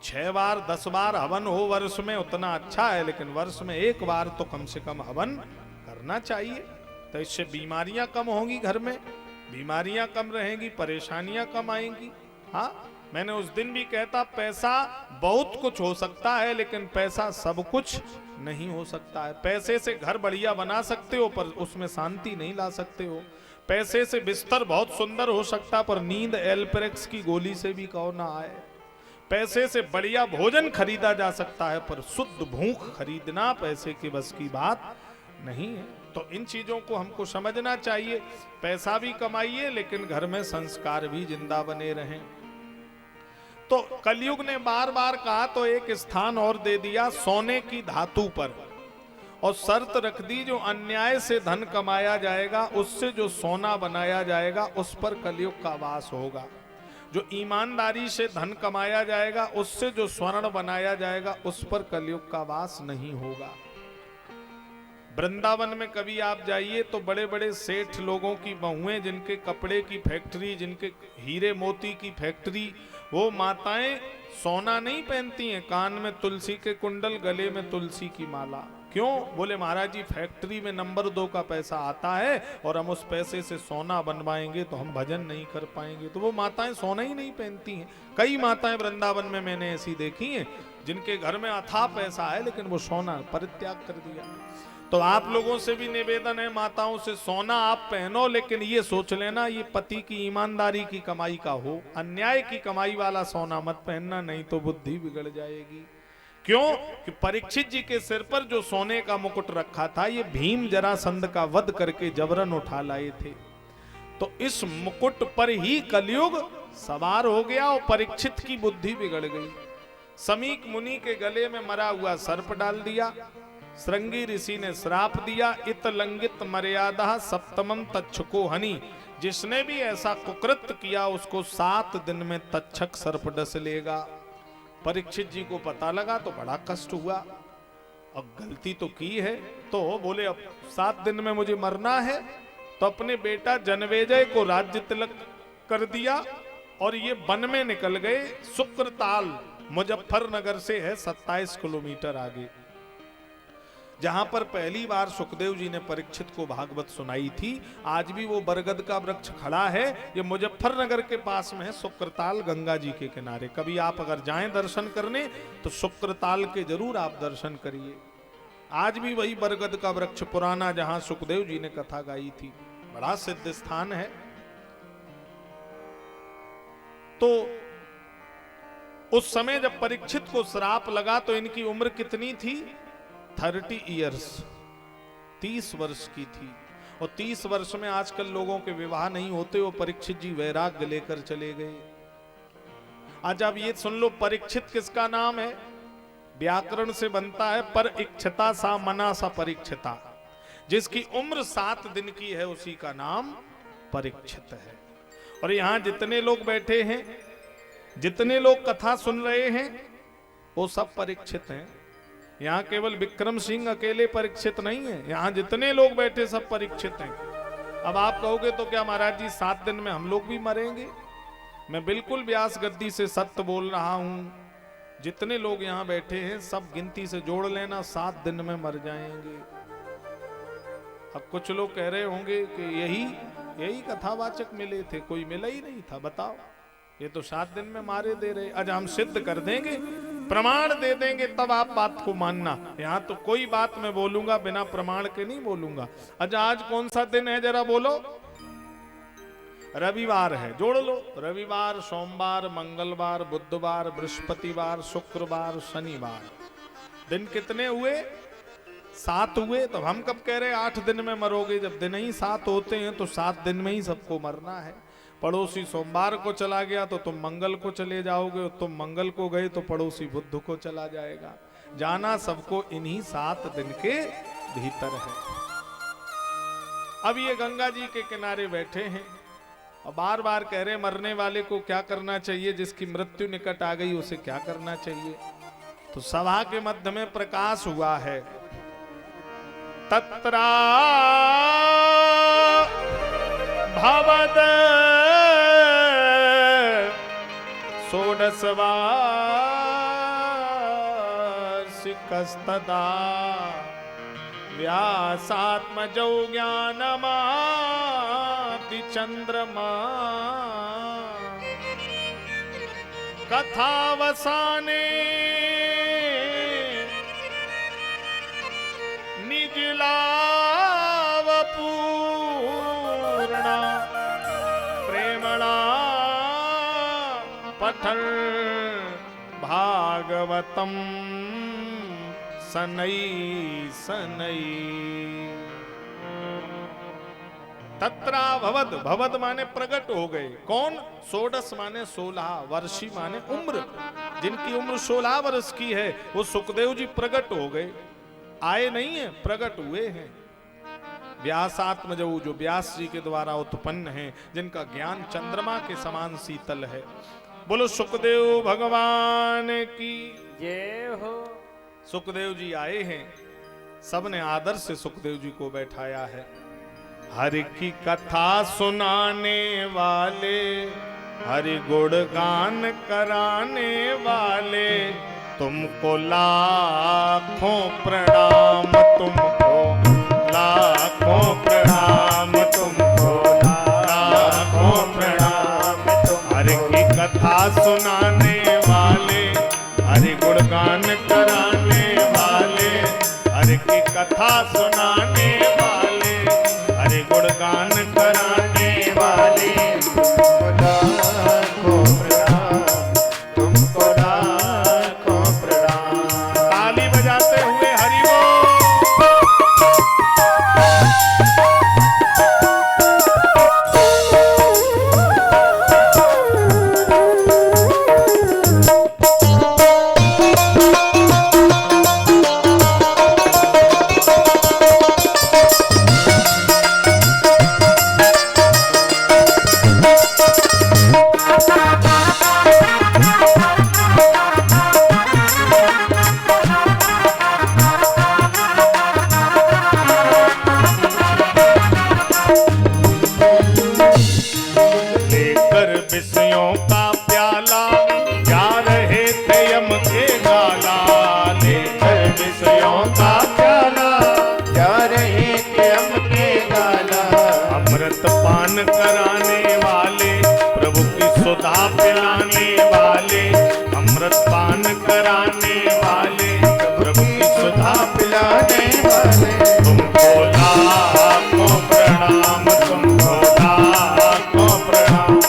6 बार 10 बार हवन हो वर्ष में उतना अच्छा है, लेकिन वर्ष में एक बार तो कम से कम हवन करना चाहिए। तो इससे बीमारियां कम होंगी, घर में बीमारियां कम रहेंगी, परेशानियां कम आएंगी। हाँ, मैंने उस दिन भी कहता पैसा बहुत कुछ हो सकता है, लेकिन पैसा सब कुछ नहीं हो सकता है। पैसे से घर बढ़िया बना सकते हो पर उसमें शांति नहीं ला सकते हो। पैसे से बिस्तर बहुत सुंदर हो सकता पर नींद एल्प्रेक्स की गोली से भी कहो ना आए। पैसे से बढ़िया भोजन खरीदा जा सकता है पर शुद्ध भूख खरीदना पैसे के बस की बात नहीं है। तो इन चीजों को हमको समझना चाहिए। पैसा भी कमाइए लेकिन घर में संस्कार भी जिंदा बने रहें। तो कलयुग ने बार बार कहा तो एक स्थान और दे दिया सोने की धातु पर। और शर्त रख दी, जो अन्याय से धन कमाया जाएगा उससे जो सोना बनाया जाएगा उस पर कलयुग का वास होगा। जो ईमानदारी से धन कमाया जाएगा उससे जो स्वर्ण बनाया जाएगा उस पर कलयुग का वास नहीं होगा। वृंदावन में कभी आप जाइए तो बड़े बड़े सेठ लोगों की बहुएं, जिनके कपड़े की फैक्ट्री, जिनके हीरे मोती की फैक्ट्री, वो माताएं सोना नहीं पहनती हैं, कान में तुलसी के कुंडल, गले में तुलसी की माला। क्यों? बोले महाराज जी फैक्ट्री में नंबर 2 का पैसा आता है और हम उस पैसे से सोना बनवाएंगे तो हम भजन नहीं कर पाएंगे। तो वो माताएं सोना ही नहीं पहनती हैं। कई माताएं वृंदावन में मैंने ऐसी देखी हैं जिनके घर में अथाह पैसा है लेकिन वो सोना परित्याग कर दिया। तो आप लोगों से भी निवेदन है, माताओं से, सोना आप पहनो लेकिन ये सोच लेना ये पति की ईमानदारी की कमाई का हो, अन्याय की कमाई वाला सोना मत पहनना, नहीं तो बुद्धि बिगड़ जाएगी। क्यों? कि परीक्षित जी के सिर पर जो सोने का मुकुट रखा था ये भीम जरासंध का वध करके जबरन उठा लाए थे। तो इस मुकुट पर ही कलयुग सवार हो गया और परीक्षित की बुद्धि बिगड़ गई। समीक मुनि के गले में मरा हुआ सर्प डाल दिया, श्रृंगी ऋषि ने श्राप दिया, इत लंगित मर्यादा सप्तमम तक्षको हनि। जिसने भी ऐसा कुकृत्य किया उसको 7 दिन में तक्षक सर्प डस लेगा। परीक्षित जी को पता लगा तो बड़ा कष्ट हुआ, अब गलती तो की है, तो बोले अब 7 दिन में मुझे मरना है। तो अपने बेटा जनमेजय को राज्य तिलक कर दिया और ये वन में निकल गए। शुक्रताल मुजफ्फरनगर से है 27 किलोमीटर आगे, जहां पर पहली बार सुखदेव जी ने परीक्षित को भागवत सुनाई थी। आज भी वो बरगद का वृक्ष खड़ा है, ये मुजफ्फरनगर के पास में है, शुक्रताल, गंगा जी के किनारे। कभी आप अगर जाएं दर्शन करने तो शुक्रताल के जरूर आप दर्शन करिए। आज भी वही बरगद का वृक्ष पुराना जहां सुखदेव जी ने कथा गाई थी, बड़ा सिद्ध स्थान है। तो उस समय जब परीक्षित को श्राप लगा तो इनकी उम्र कितनी थी? 30 ईयर्स, 30 वर्ष की थी। और 30 वर्ष में आजकल लोगों के विवाह नहीं होते, वो परीक्षित जी वैराग्य लेकर चले गए। आज आप ये सुन लो, परीक्षित किसका नाम है? व्याकरण से बनता है पर इच्छता सा मना सा परीक्षिता। जिसकी उम्र 7 दिन की है उसी का नाम परीक्षित है। और यहां जितने लोग बैठे हैं, जितने लोग कथा सुन रहे हैं, वो सब परीक्षित हैं। यहाँ केवल विक्रम सिंह अकेले परीक्षित नहीं है, यहाँ जितने लोग बैठे सब परीक्षित हैं। अब आप कहोगे तो क्या महाराज जी 7 दिन में हम लोग भी मरेंगे? मैं बिल्कुल व्यास गद्दी से सत्य बोल रहा हूं। जितने लोग यहाँ बैठे हैं सब गिनती से जोड़ लेना, 7 दिन में मर जाएंगे। अब कुछ लोग कह रहे होंगे कि यही कथावाचक मिले थे, कोई मिला ही नहीं था। बताओ, ये तो 7 दिन में मारे दे रहे। आज हम सिद्ध कर देंगे, प्रमाण दे देंगे, तब आप बात को मानना। यहां तो कोई बात मैं बोलूंगा बिना प्रमाण के नहीं बोलूंगा। अच्छा, आज कौन सा दिन है जरा बोलो? रविवार है, जोड़ लो। रविवार, सोमवार, मंगलवार, बुधवार, बृहस्पतिवार, शुक्रवार, शनिवार। दिन कितने हुए? 7 हुए। तो हम कब कह रहे 8 दिन में मरोगे? जब दिन ही 7 होते हैं तो 7 दिन में ही सबको मरना है। पड़ोसी सोमवार को चला गया तो तुम मंगल को चले जाओगे, तुम मंगल को गए तो पड़ोसी बुध को चला जाएगा। जाना सबको इन्हीं 7 दिन के भीतर है। अब ये गंगा जी के किनारे बैठे हैं और बार बार कह रहे मरने वाले को क्या करना चाहिए, जिसकी मृत्यु निकट आ गई उसे क्या करना चाहिए। तो सभा के मध्य में प्रकाश हुआ है। तत्रा भवद षोडशवार्षिकस्तदा व्यासात्मजौ ज्ञानमाप्ति चंद्रमा कथावसाने निजलावपूर्णा प्रेमणा पठन भागवतम सनई सनई। तत्रा भवद, भवद माने प्रकट हो गए। कौन? षोडश माने 16, वर्षी माने उम्र। जिनकी उम्र 16 वर्ष की है वो सुखदेव जी प्रकट हो गए। आए नहीं है, प्रकट हुए हैं। व्यासात्मजऊ जो व्यास जी के द्वारा उत्पन्न हैं, जिनका ज्ञान चंद्रमा के समान शीतल है। बोलो सुखदेव भगवान की जय हो। सुखदेव जी आए हैं, सबने आदर से सुखदेव जी को बैठाया है। हरि की कथा सुनाने वाले, हरि गुणगान कराने वाले, तुमको लाखों प्रणाम, तुमको लाखों प्रणाम, तुमको लाखों प्रणाम। हरि की कथा सुनाने वाले, हरि गुणगान कराने वाले, हरि की कथा सुनाने वाले, हरि गुणगान कराने वाले, लाखों प्रणाम, तुमको लाखों प्रणाम। ताली बजाते हुए हरि बोल। लेकर विषयों का प्याला, जा रहे थे यम के गाला। लेकर विषयों का प्याला, जा रहे थे हम के गाला। अमृत पान कराने वाले, प्रभु की सुधा पिलाने वाले, अमृत पान कराने वाले, प्रभु की सुधा पिलाने वाले, तुमको लाखों प्रणाम, तुमको लाखों प्रणाम,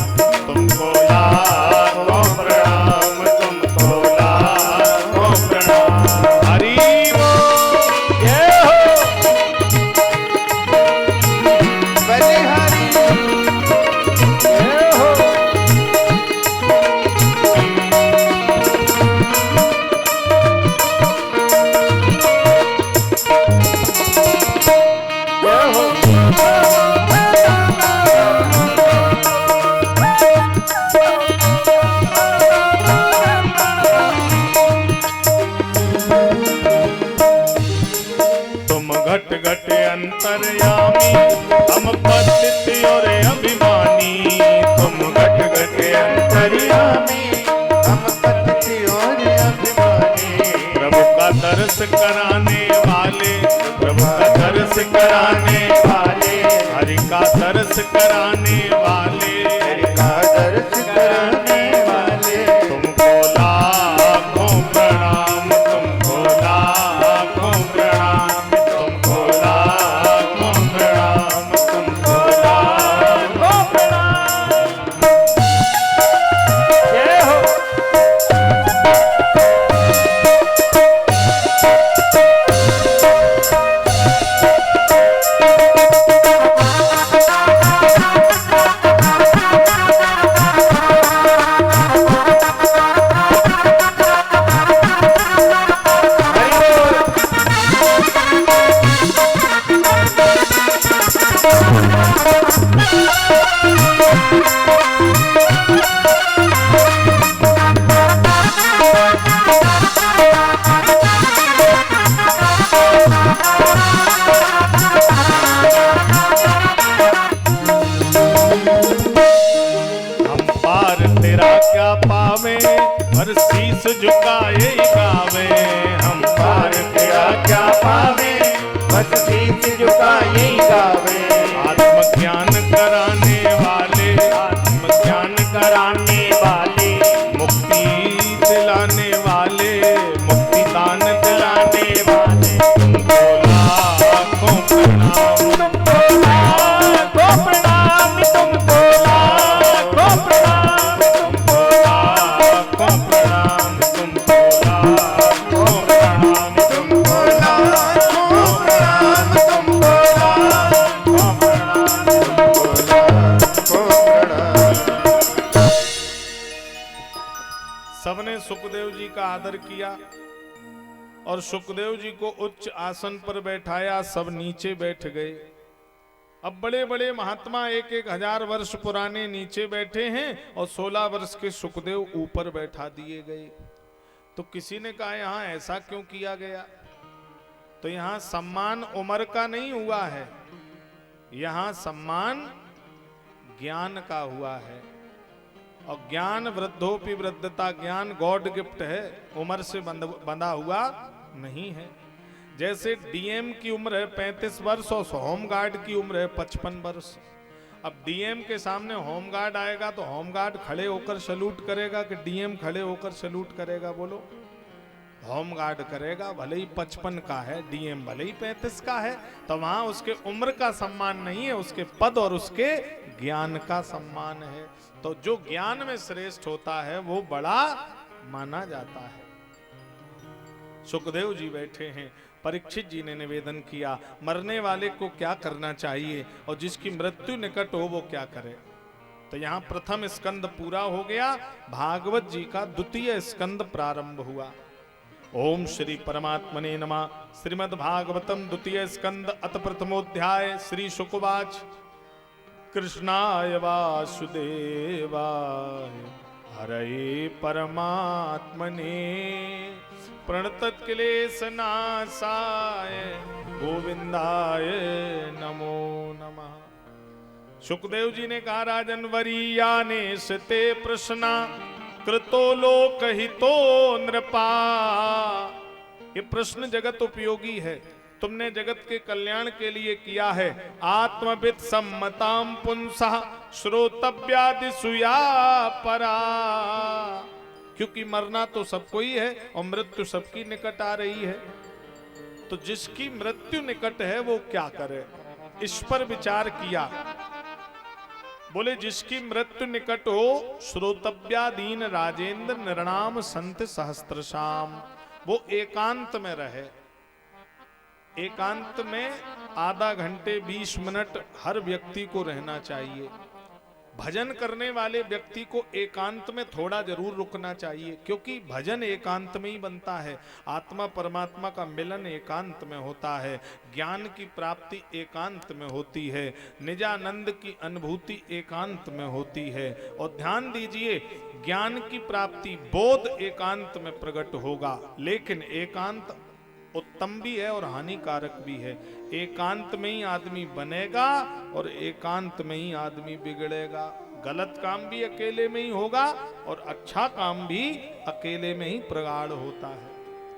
तुमको लाखों प्रणाम, तुमको लाखों प्रणाम। हरि बोल। जय हो। बलिहारी जय हो। जय हो। तुम घट घट अंतर्यामी, हम पतित और अभिमानी। तुम घट घट अंतर्यामी, हम पतित और अभिमानी। प्रभु का दर्श कराने वाले, प्रभु का दर्श कराने वाले, हरि का दर्श कराने वाले, हरि का दर्श कराने वाले, तुमको लाखों प्रणाम, तुमको लाखों प्रणाम, तुमको लाखों प्रणाम, तुमको लाखों प्रणाम। जय हो। हम पार तेरा क्या पावे, हर शीस झुकाए गावे। हम पार तेरा क्या पावे, बस शीश झुकाए गावे। आत्मज्ञान कराने वाले, आत्मज्ञान कराने वाले, मुक्ति दिलाने वाले, मुक्ति दान दिलाने वाले, तुमको लाखों प्रणाम, तुमको लाखों प्रणाम, तुमको लाखों प्रणाम, तुमको लाखों प्रणाम, तुमको लाखों प्रणाम, तुमको लाखों प्रणाम, तुमको लाखों प्रणाम, तुमको लाखों प्रणाम। सबने सुखदेव जी का आदर किया। और सुखदेव जी को उच्च आसन पर बैठाया, सब नीचे बैठ गए। अब बड़े बड़े महात्मा 1,000 वर्ष पुराने नीचे बैठे हैं और 16 वर्ष के सुखदेव ऊपर बैठा दिए गए। तो किसी ने कहा यहां ऐसा क्यों किया गया? तो यहां सम्मान उम्र का नहीं हुआ है, यहां सम्मान ज्ञान का हुआ है। और ज्ञान वृद्धोपि वृद्धता, ज्ञान गॉड गिफ्ट है, उम्र से बंधा हुआ नहीं है। जैसे डीएम की उम्र है 35 वर्ष और होमगार्ड की उम्र है 55 वर्ष। अब डीएम के सामने होमगार्ड आएगा तो होमगार्ड खड़े होकर सैल्यूट करेगा कि डीएम खड़े होकर सैल्यूट करेगा? बोलो, होमगार्ड करेगा। भले ही 55 का है, डीएम भले ही 35 का है, तो वहां उसके उम्र का सम्मान नहीं है, उसके पद और उसके ज्ञान का सम्मान है। तो जो ज्ञान में श्रेष्ठ होता है वो बड़ा माना जाता है। सुखदेव जी बैठे हैं, परीक्षित जी ने निवेदन किया मरने वाले को क्या करना चाहिए और जिसकी मृत्यु निकट हो वो क्या करे। तो यहां प्रथम स्कंद पूरा हो गया, भागवत जी का द्वितीय स्कंद प्रारंभ हुआ। ओम श्री परमात्मने नमः। श्रीमद् भागवतम द्वितीय स्कंद अथ प्रथमोध्याय। श्री शुकवाच कृष्णाय वासुदेवाय हरये परमात्मने प्रणतक्लेशनाशाय गोविंदाय नमो नमः। सुखदेव जी ने कहा राजन वरीयाने सते प्रश्ना कृतो लोक हितो नृपा। ये प्रश्न जगत उपयोगी है, तुमने जगत के कल्याण के लिए किया है। आत्मविद सम्मताम पुंसः श्रोतव्यादि सुया परा। क्योंकि मरना तो सबको ही है और मृत्यु सबकी निकट आ रही है, तो जिसकी मृत्यु निकट है वो क्या करे, इस पर विचार किया। बोले जिसकी मृत्यु निकट हो श्रोतव्यादीन राजेंद्र निर्णाम संत सहस्त्रशाम, वो एकांत में रहे। एकांत में आधा घंटे 20 मिनट हर व्यक्ति को रहना चाहिए। भजन करने वाले व्यक्ति को एकांत में थोड़ा जरूर रुकना चाहिए, क्योंकि भजन एकांत में ही बनता है। आत्मा परमात्मा का मिलन एकांत में होता है, ज्ञान की प्राप्ति एकांत में होती है, निजानंद की अनुभूति एकांत में होती है। और ध्यान दीजिए, ज्ञान की प्राप्ति बोध एकांत में प्रकट होगा, लेकिन एकांत उत्तम भी है और हानिकारक भी है। एकांत में ही आदमी बनेगा और एकांत में ही आदमी बिगड़ेगा। गलत काम भी अकेले में ही होगा और अच्छा काम भी अकेले में ही प्रगाढ़ होता है।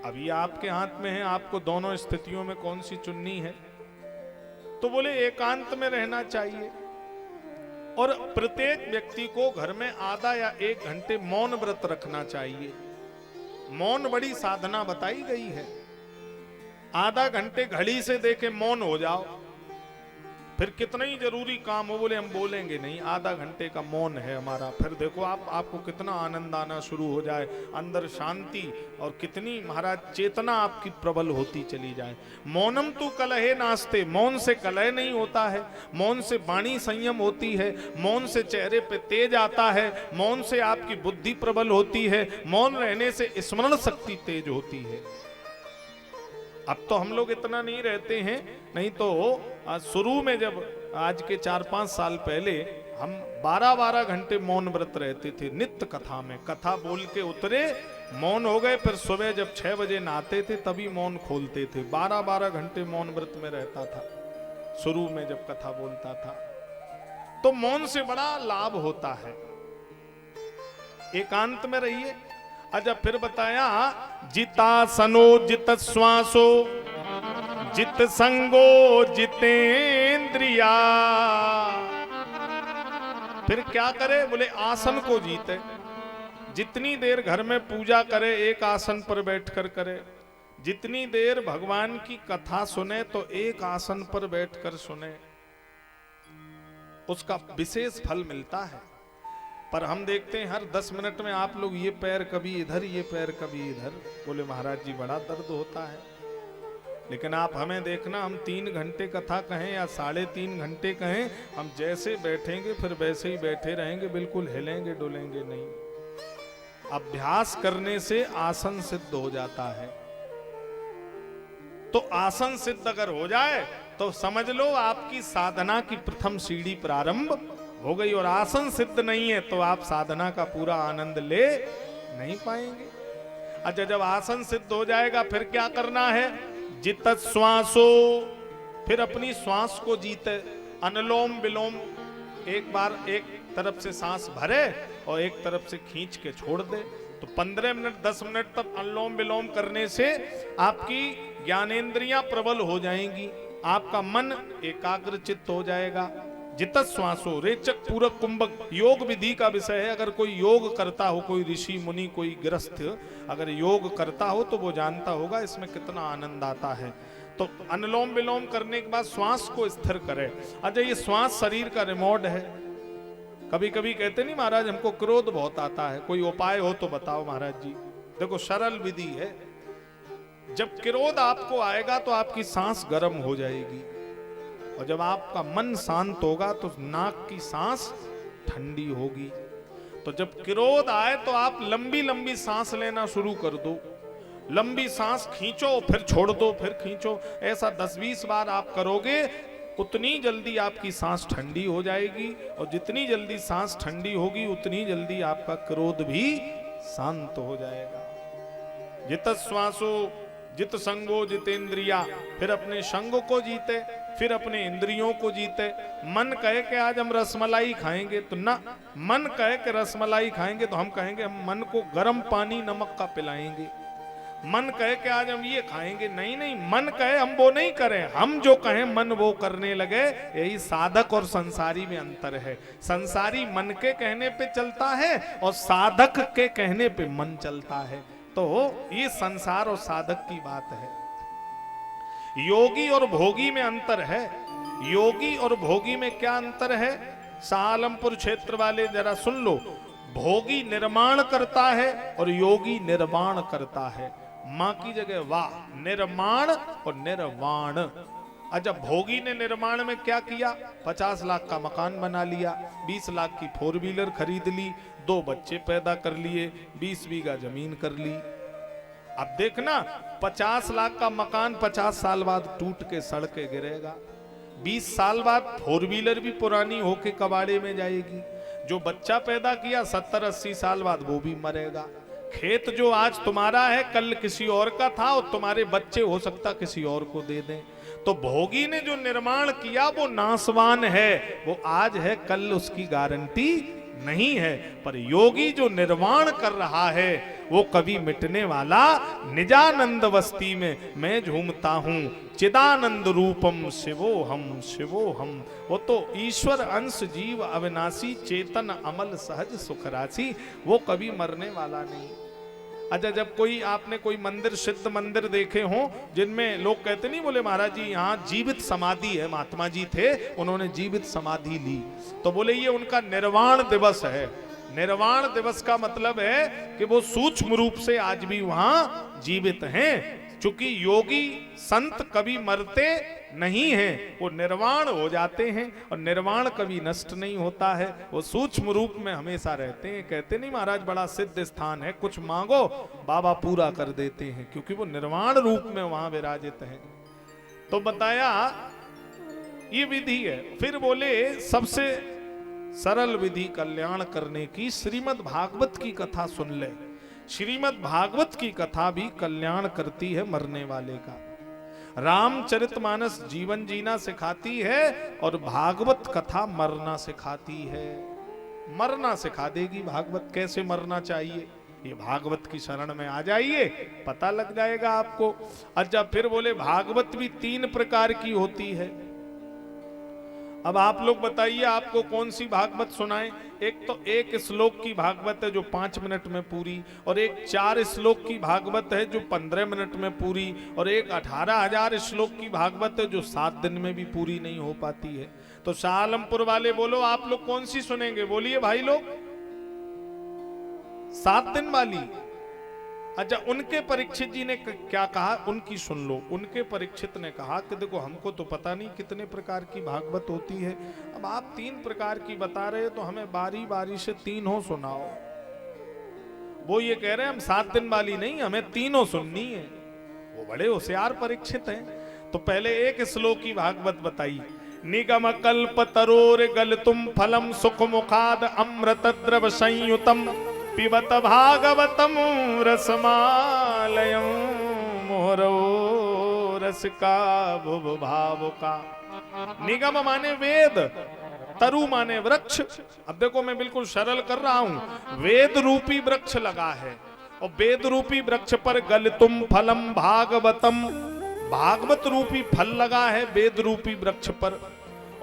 अभी आपके हाथ में है, आपको दोनों स्थितियों में कौन सी चुननी है। तो बोले एकांत में रहना चाहिए और प्रत्येक व्यक्ति को घर में आधा या 1 घंटे मौन व्रत रखना चाहिए। मौन बड़ी साधना बताई गई है। आधा घंटे घड़ी से देखे मौन हो जाओ, फिर कितना ही जरूरी काम हो, बोले हम बोलेंगे नहीं, आधा घंटे का मौन है हमारा। फिर देखो आपको कितना आनंद आना शुरू हो जाए, अंदर शांति और कितनी महाराज चेतना आपकी प्रबल होती चली जाए। मौनम तू कलहे नास्ते, मौन से कलह नहीं होता है, मौन से वाणी संयम होती है, मौन से चेहरे पे तेज आता है, मौन से आपकी बुद्धि प्रबल होती है, मौन रहने से स्मरण शक्ति तेज होती है। अब तो हम लोग इतना नहीं रहते हैं, नहीं तो शुरू में जब आज के 4-5 साल पहले हम 12-12 घंटे मौन व्रत रहते थे। नित्य कथा में कथा बोल के उतरे, मौन हो गए, फिर सुबह जब 6 बजे नहाते थे तभी मौन खोलते थे। 12-12 घंटे मौन व्रत में रहता था शुरू में जब कथा बोलता था। तो मौन से बड़ा लाभ होता है। एकांत में रहिए। अच्छा, फिर बताया जितासनो जित श्वासो जित संगो जितेंद्रिया। फिर क्या करे, बोले आसन को जीते। जितनी देर घर में पूजा करे एक आसन पर बैठकर करे, जितनी देर भगवान की कथा सुने तो एक आसन पर बैठकर सुने, उसका विशेष फल मिलता है। पर हम देखते हैं हर 10 मिनट में आप लोग ये पैर कभी इधर, ये पैर कभी इधर। बोले महाराज जी बड़ा दर्द होता है। लेकिन आप हमें देखना, हम 3 घंटे कथा कहें या 3.5 घंटे कहें, हम जैसे बैठेंगे फिर वैसे ही बैठे रहेंगे, बिल्कुल हिलेंगे डुलेंगे नहीं। अभ्यास करने से आसन सिद्ध हो जाता है। तो आसन सिद्ध अगर हो जाए तो समझ लो आपकी साधना की प्रथम सीढ़ी प्रारंभ हो गई। और आसन सिद्ध नहीं है तो आप साधना का पूरा आनंद ले नहीं पाएंगे। अच्छा, जब आसन सिद्ध हो जाएगा फिर क्या करना है? जित श्वासो, फिर अपनी श्वास को जीते। अनुलोम विलोम, एक बार एक तरफ से सांस भरे और एक तरफ से खींच के छोड़ दे। तो 15 मिनट 10 मिनट तक अनुलोम विलोम करने से आपकी ज्ञानेंद्रियां प्रबल हो जाएंगी, आपका मन एकाग्रचित्त हो जाएगा। जित श्वासो, रेचक पूरक कुंभक योग विधि का विषय है। अगर कोई योग करता हो, कोई ऋषि मुनि, कोई गृहस्थ अगर योग करता हो तो वो जानता होगा इसमें कितना आनंद आता है। तो अनुलोम विलोम करने के बाद श्वास को स्थिर करे। अच्छा, ये श्वास शरीर का रिमोट है। कभी कभी कहते नहीं महाराज हमको क्रोध बहुत आता है, कोई उपाय हो तो बताओ महाराज जी। देखो सरल विधि है, जब क्रोध आपको आएगा तो आपकी सांस गर्म हो जाएगी, और जब आपका मन शांत होगा तो नाक की सांस ठंडी होगी। तो जब क्रोध आए तो आप लंबी लंबी सांस लेना शुरू कर दो। लंबी सांस खींचो फिर छोड़ दो, फिर खींचो। ऐसा 10-20 बार आप करोगे, उतनी जल्दी आपकी सांस ठंडी हो जाएगी, और जितनी जल्दी सांस ठंडी होगी उतनी जल्दी आपका क्रोध भी शांत हो जाएगा। जित श्वासो जित संगो जितेंद्रिया, फिर अपने संग को जीते, फिर अपने इंद्रियों को जीते। मन कहे कि आज हम रसमलाई खाएंगे तो ना, मन कहे कि रसमलाई खाएंगे तो हम कहेंगे हम मन को गर्म पानी नमक का पिलाएंगे। मन कहे कि आज हम ये खाएंगे, नहीं नहीं, मन कहे हम वो नहीं करें, हम जो कहें मन वो करने लगे। यही साधक और संसारी में अंतर है। संसारी मन के कहने पे चलता है और साधक के कहने पे मन चलता है। तो ये संसार और साधक की बात है। योगी और भोगी में अंतर है। योगी और भोगी में क्या अंतर है? सालमपुर क्षेत्र वाले जरा सुन लो। भोगी निर्माण करता है और योगी निर्वाण करता है। मां की जगह वाह, निर्माण और निर्वाण। अच्छा, भोगी ने निर्माण में क्या किया? 50 लाख का मकान बना लिया, 20 लाख की 4 व्हीलर खरीद ली, 2 बच्चे पैदा कर लिए, 20 बीघा जमीन कर ली। अब देखना, 50 लाख का मकान 50 साल बाद टूट के सड़ के गिरेगा। 20 साल बाद 4 व्हीलर भी पुरानी होके कबाड़े में जाएगी। जो बच्चा पैदा किया 70-80 साल बाद वो भी मरेगा। खेत जो आज तुम्हारा है कल किसी और का था, और तुम्हारे बच्चे हो सकता किसी और को दे दें। तो भोगी ने जो निर्माण किया वो नासवान है, वो आज है कल उसकी गारंटी नहीं है। पर योगी जो निर्माण कर रहा है वो कभी मिटने वाला। निजानंद वस्ती में मैं झूमता हूं, चिदानंद रूपम शिवोहम शिवोहम। वो तो ईश्वर अंश जीव अविनाशी, चेतन अमल सहज सुख राशि, वो कभी मरने वाला नहीं। अच्छा, जब कोई आपने कोई मंदिर, सिद्ध मंदिर देखे हो जिनमें लोग कहते नहीं, बोले महाराज जी यहाँ जीवित समाधि है, महात्मा जी थे उन्होंने जीवित समाधि ली, तो बोले ये उनका निर्वाण दिवस है। निर्वाण दिवस का मतलब है कि वो सूक्ष्म रूप से आज भी वहां जीवित हैं। चूंकि योगी संत कभी मरते नहीं हैं, वो निर्वाण हो जाते हैं, और निर्वाण कभी नष्ट नहीं होता है, वो सूक्ष्म रूप में हमेशा रहते हैं। कहते नहीं महाराज बड़ा सिद्ध स्थान है, कुछ मांगो बाबा पूरा कर देते हैं, क्योंकि वो निर्वाण रूप में वहां विराजित हैं। तो बताया ये विधि है। फिर बोले सबसे सरल विधि कल्याण करने की, श्रीमद् भागवत की कथा सुन ले। श्रीमद् भागवत की कथा भी कल्याण करती है मरने वाले का। रामचरितमानस जीवन जीना सिखाती है, और भागवत कथा मरना सिखाती है। मरना सिखा देगी भागवत, कैसे मरना चाहिए। ये भागवत की शरण में आ जाइए, पता लग जाएगा आपको। अच्छा, फिर बोले भागवत भी 3 प्रकार की होती है। अब आप लोग बताइए आपको कौन सी भागवत सुनाएं। एक तो 1 श्लोक की भागवत है जो 5 मिनट में पूरी, और एक 4 श्लोक की भागवत है जो 15 मिनट में पूरी, और एक 18,000 श्लोक की भागवत है जो 7 दिन में भी पूरी नहीं हो पाती है। तो शाहलमपुर वाले बोलो आप लोग कौन सी सुनेंगे? बोलिए भाई लोग। 7 दिन वाली। अच्छा, उनके परीक्षित जी ने क्या कहा, उनकी सुन लो। उनके परीक्षित ने कहा कि देखो हमको तो पता नहीं कितने प्रकार की भागवत होती है, अब आप 3 प्रकार की बता रहे हो तो हमें बारी बारी से तीनों सुनाओ। वो ये कह रहे हैं हम 7 दिन वाली नहीं, हमें तीनों सुननी है। वो बड़े होशियार परीक्षित हैं। तो पहले एक श्लोक की भागवत बताई। निगम कल्प तरोर गल तुम फलम सुख मुखाद अमृत द्रव संयुतम पिबत भागवतम रसमालयम मोहरो रसिका भुव भावुका। निगम माने वेद, तरु माने वृक्ष। अब देखो मैं बिल्कुल सरल कर रहा हूं। वेद रूपी वृक्ष लगा है और वेद रूपी वृक्ष पर गल तुम फलम भागवतम, भागवत रूपी फल लगा है वेद रूपी वृक्ष पर।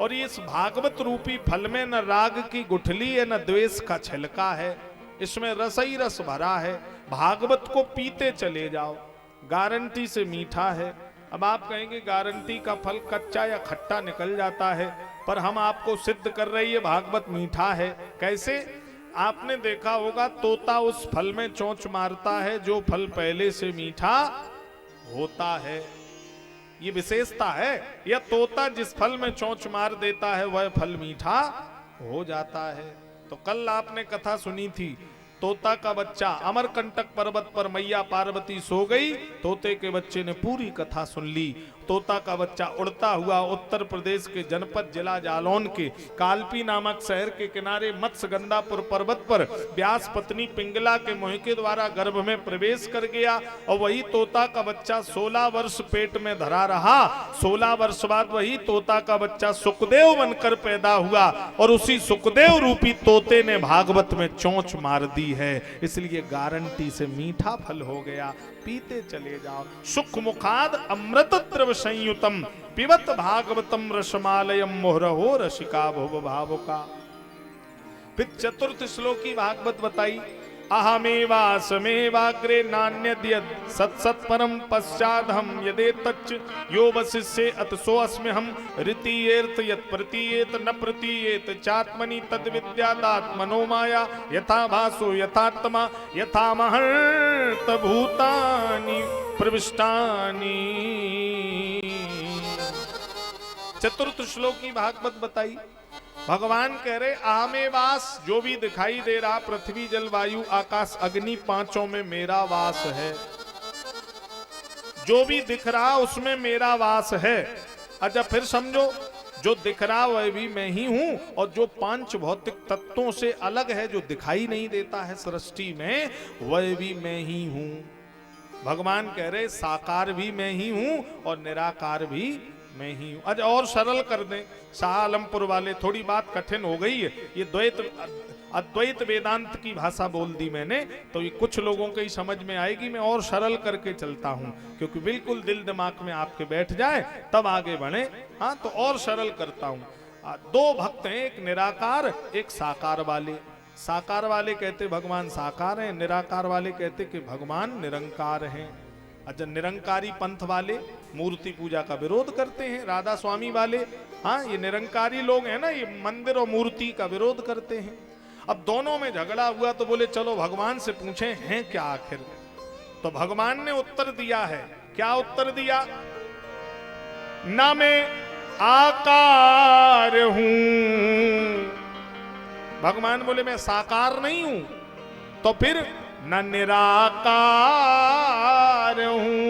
और इस भागवत रूपी फल में न राग की गुठली है न द्वेष का छिलका है, इसमें रस ही रस भरा है। भागवत को पीते चले जाओ, गारंटी से मीठा है। अब आप कहेंगे गारंटी का फल कच्चा या खट्टा निकल जाता है, पर हम आपको सिद्ध कर रही है भागवत मीठा है। कैसे? आपने देखा होगा तोता उस फल में चोंच मारता है जो फल पहले से मीठा होता है, ये विशेषता है। या तोता जिस फल में चोंच मार देता है वह फल मीठा हो जाता है। तो कल आपने कथा सुनी थी, तोता का बच्चा अमरकंटक पर्वत पर मैया पार्वती सो गई, तोते के बच्चे ने पूरी कथा सुन ली। तोता का बच्चा उड़ता हुआ उत्तर प्रदेश के जनपद जिला जालौन के कालपी नामक शहर के किनारे मत्स्यगंधापुर पर्वत पर व्यास पत्नी पिंगला के मोह के द्वारा गर्भ में प्रवेश कर गया। और वही तोता का बच्चा 16 वर्ष पेट में धरा रहा। 16 वर्ष बाद वही तोता का बच्चा सुखदेव बनकर पैदा हुआ और उसी सुखदेव रूपी तोते ने भागवत में चोंच मार दी है, इसलिए गारंटी से मीठा फल हो गया। पीते चले जाओ। सुख मुखाद अमृत द्रव संयुतम पिबत भागवतम रसमालयम मोहरहो रसिका भुव भावुका। फिर चतुर्थ श्लोक की भागवत बताई। अहमेवासमेवाग्रे नान्यद्यद् सत्सत्परम पश्चादहम यदेतच्च यो वसिष्ये अतसो अस्म्यहम ऋतीयेर्थ यत् प्रतीयेत न प्रतीयेत चात्मनि तद्विद्यादात्मनो माया यथा भासो यथात्मा यथा महर्त भूतानि प्रविष्टानि। चतुर्थ श्लोक की भागवत बताई। भगवान कह रहे आमे वास, जो भी दिखाई दे रहा पृथ्वी जल वायु आकाश अग्नि पांचों में मेरा वास है। जो भी दिख रहा उसमें मेरा वास है। अच्छा फिर समझो, जो दिख रहा वह भी मैं ही हूं और जो पांच भौतिक तत्वों से अलग है जो दिखाई नहीं देता है सृष्टि में वह भी मैं ही हूं। भगवान कह रहे साकार भी मैं ही हूं और निराकार भी मैं ही हूं। अच्छा और सरल कर दें, शाह आलमपुर वाले, थोड़ी बात कठिन हो गई है, ये द्वैत अद्वैत वेदांत की भाषा बोल दी मैंने, तो ये कुछ लोगों के ही समझ में आएगी। मैं और सरल करके चलता हूं क्योंकि बिल्कुल दिल दिमाग में आपके बैठ जाए तब आगे बढ़े। हाँ तो और सरल करता हूं। दो भक्त हैं, एक निराकार एक साकार वाले। साकार वाले कहते भगवान साकार हैं, निराकार वाले कहते कि भगवान निरंकार हैं। अच्छा निरंकारी पंथ वाले मूर्ति पूजा का विरोध करते हैं। राधा स्वामी वाले, हाँ ये निरंकारी लोग हैं ना, ये मंदिर और मूर्ति का विरोध करते हैं। अब दोनों में झगड़ा हुआ तो बोले चलो भगवान से पूछें हैं क्या आखिर। तो भगवान ने उत्तर दिया है। क्या उत्तर दिया? ना मैं आकार हूं। भगवान बोले मैं साकार नहीं हूं। तो फिर न निराकार हूं,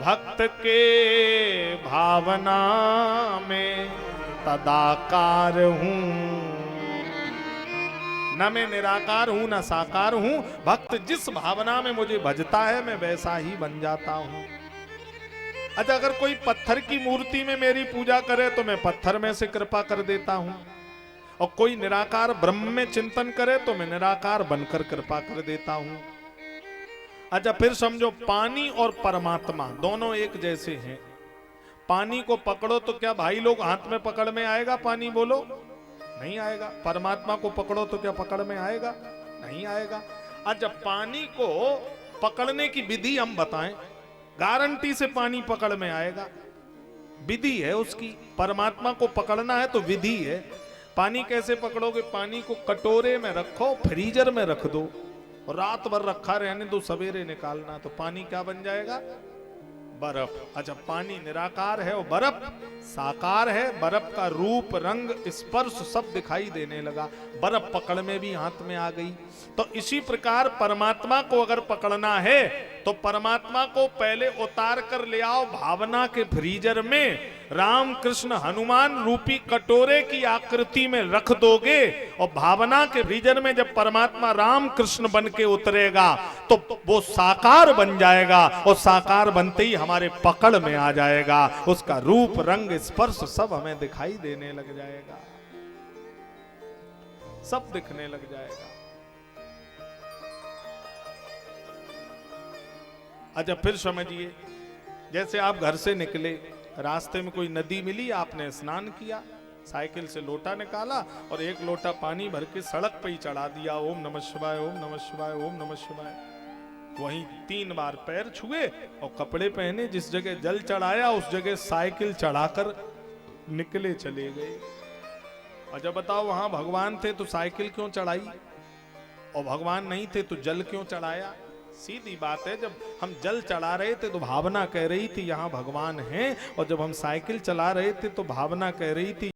भक्त के भावना में तदाकार हूं। न मैं निराकार हूं न साकार हूं, भक्त जिस भावना में मुझे भजता है मैं वैसा ही बन जाता हूं। अच्छा अगर कोई पत्थर की मूर्ति में मेरी पूजा करे तो मैं पत्थर में से कृपा कर देता हूं, और कोई निराकार ब्रह्म में चिंतन करे तो मैं निराकार बनकर कृपा कर देता हूं। अच्छा फिर समझो, पानी और परमात्मा दोनों एक जैसे हैं। पानी को पकड़ो तो क्या भाई लोग हाथ में पकड़ में आएगा पानी? बोलो नहीं आएगा। परमात्मा को पकड़ो तो क्या पकड़ में आएगा? नहीं आएगा। अच्छा पानी को पकड़ने की विधि हम बताएं, गारंटी से पानी पकड़ में आएगा, विधि है उसकी। परमात्मा को पकड़ना है तो विधि है। पानी कैसे पकड़ोगे? पानी को कटोरे में रखो, फ्रीजर में रख दो, रात भर रखा रहने दो, सवेरे निकालना, तो पानी क्या बन जाएगा? बर्फ। अच्छा पानी निराकार है और बर्फ साकार है। बर्फ का रूप रंग स्पर्श सब दिखाई देने लगा, बर्फ पकड़ में भी हाथ में आ गई। तो इसी प्रकार परमात्मा को अगर पकड़ना है तो परमात्मा को पहले उतार कर ले आओ भावना के फ्रीजर में, राम कृष्ण हनुमान रूपी कटोरे की आकृति में रख दोगे और भावना के फ्रीजर में जब परमात्मा राम कृष्ण बन के उतरेगा तो वो साकार बन जाएगा और साकार बनते ही हमारे पकड़ में आ जाएगा, उसका रूप रंग स्पर्श सब हमें दिखाई देने लग जाएगा, सब दिखने लग जाएगा। अच्छा फिर समझिए, जैसे आप घर से निकले, रास्ते में कोई नदी मिली, आपने स्नान किया, साइकिल से लोटा निकाला और एक लोटा पानी भर के सड़क पे ही चढ़ा दिया, ओम नमः शिवाय, ओम नमः शिवाय, ओम नमः शिवाय। वहीं 3 बार पैर छुए और कपड़े पहने, जिस जगह जल चढ़ाया उस जगह साइकिल चढ़ाकर निकले चले गए। और जब बताओ वहां भगवान थे तो साइकिल क्यों चढ़ाई, और भगवान नहीं थे तो जल क्यों चढ़ाया? सीधी बात है, जब हम जल चढ़ा रहे थे तो भावना कह रही थी यहां भगवान हैं, और जब हम साइकिल चला रहे थे तो भावना कह रही थी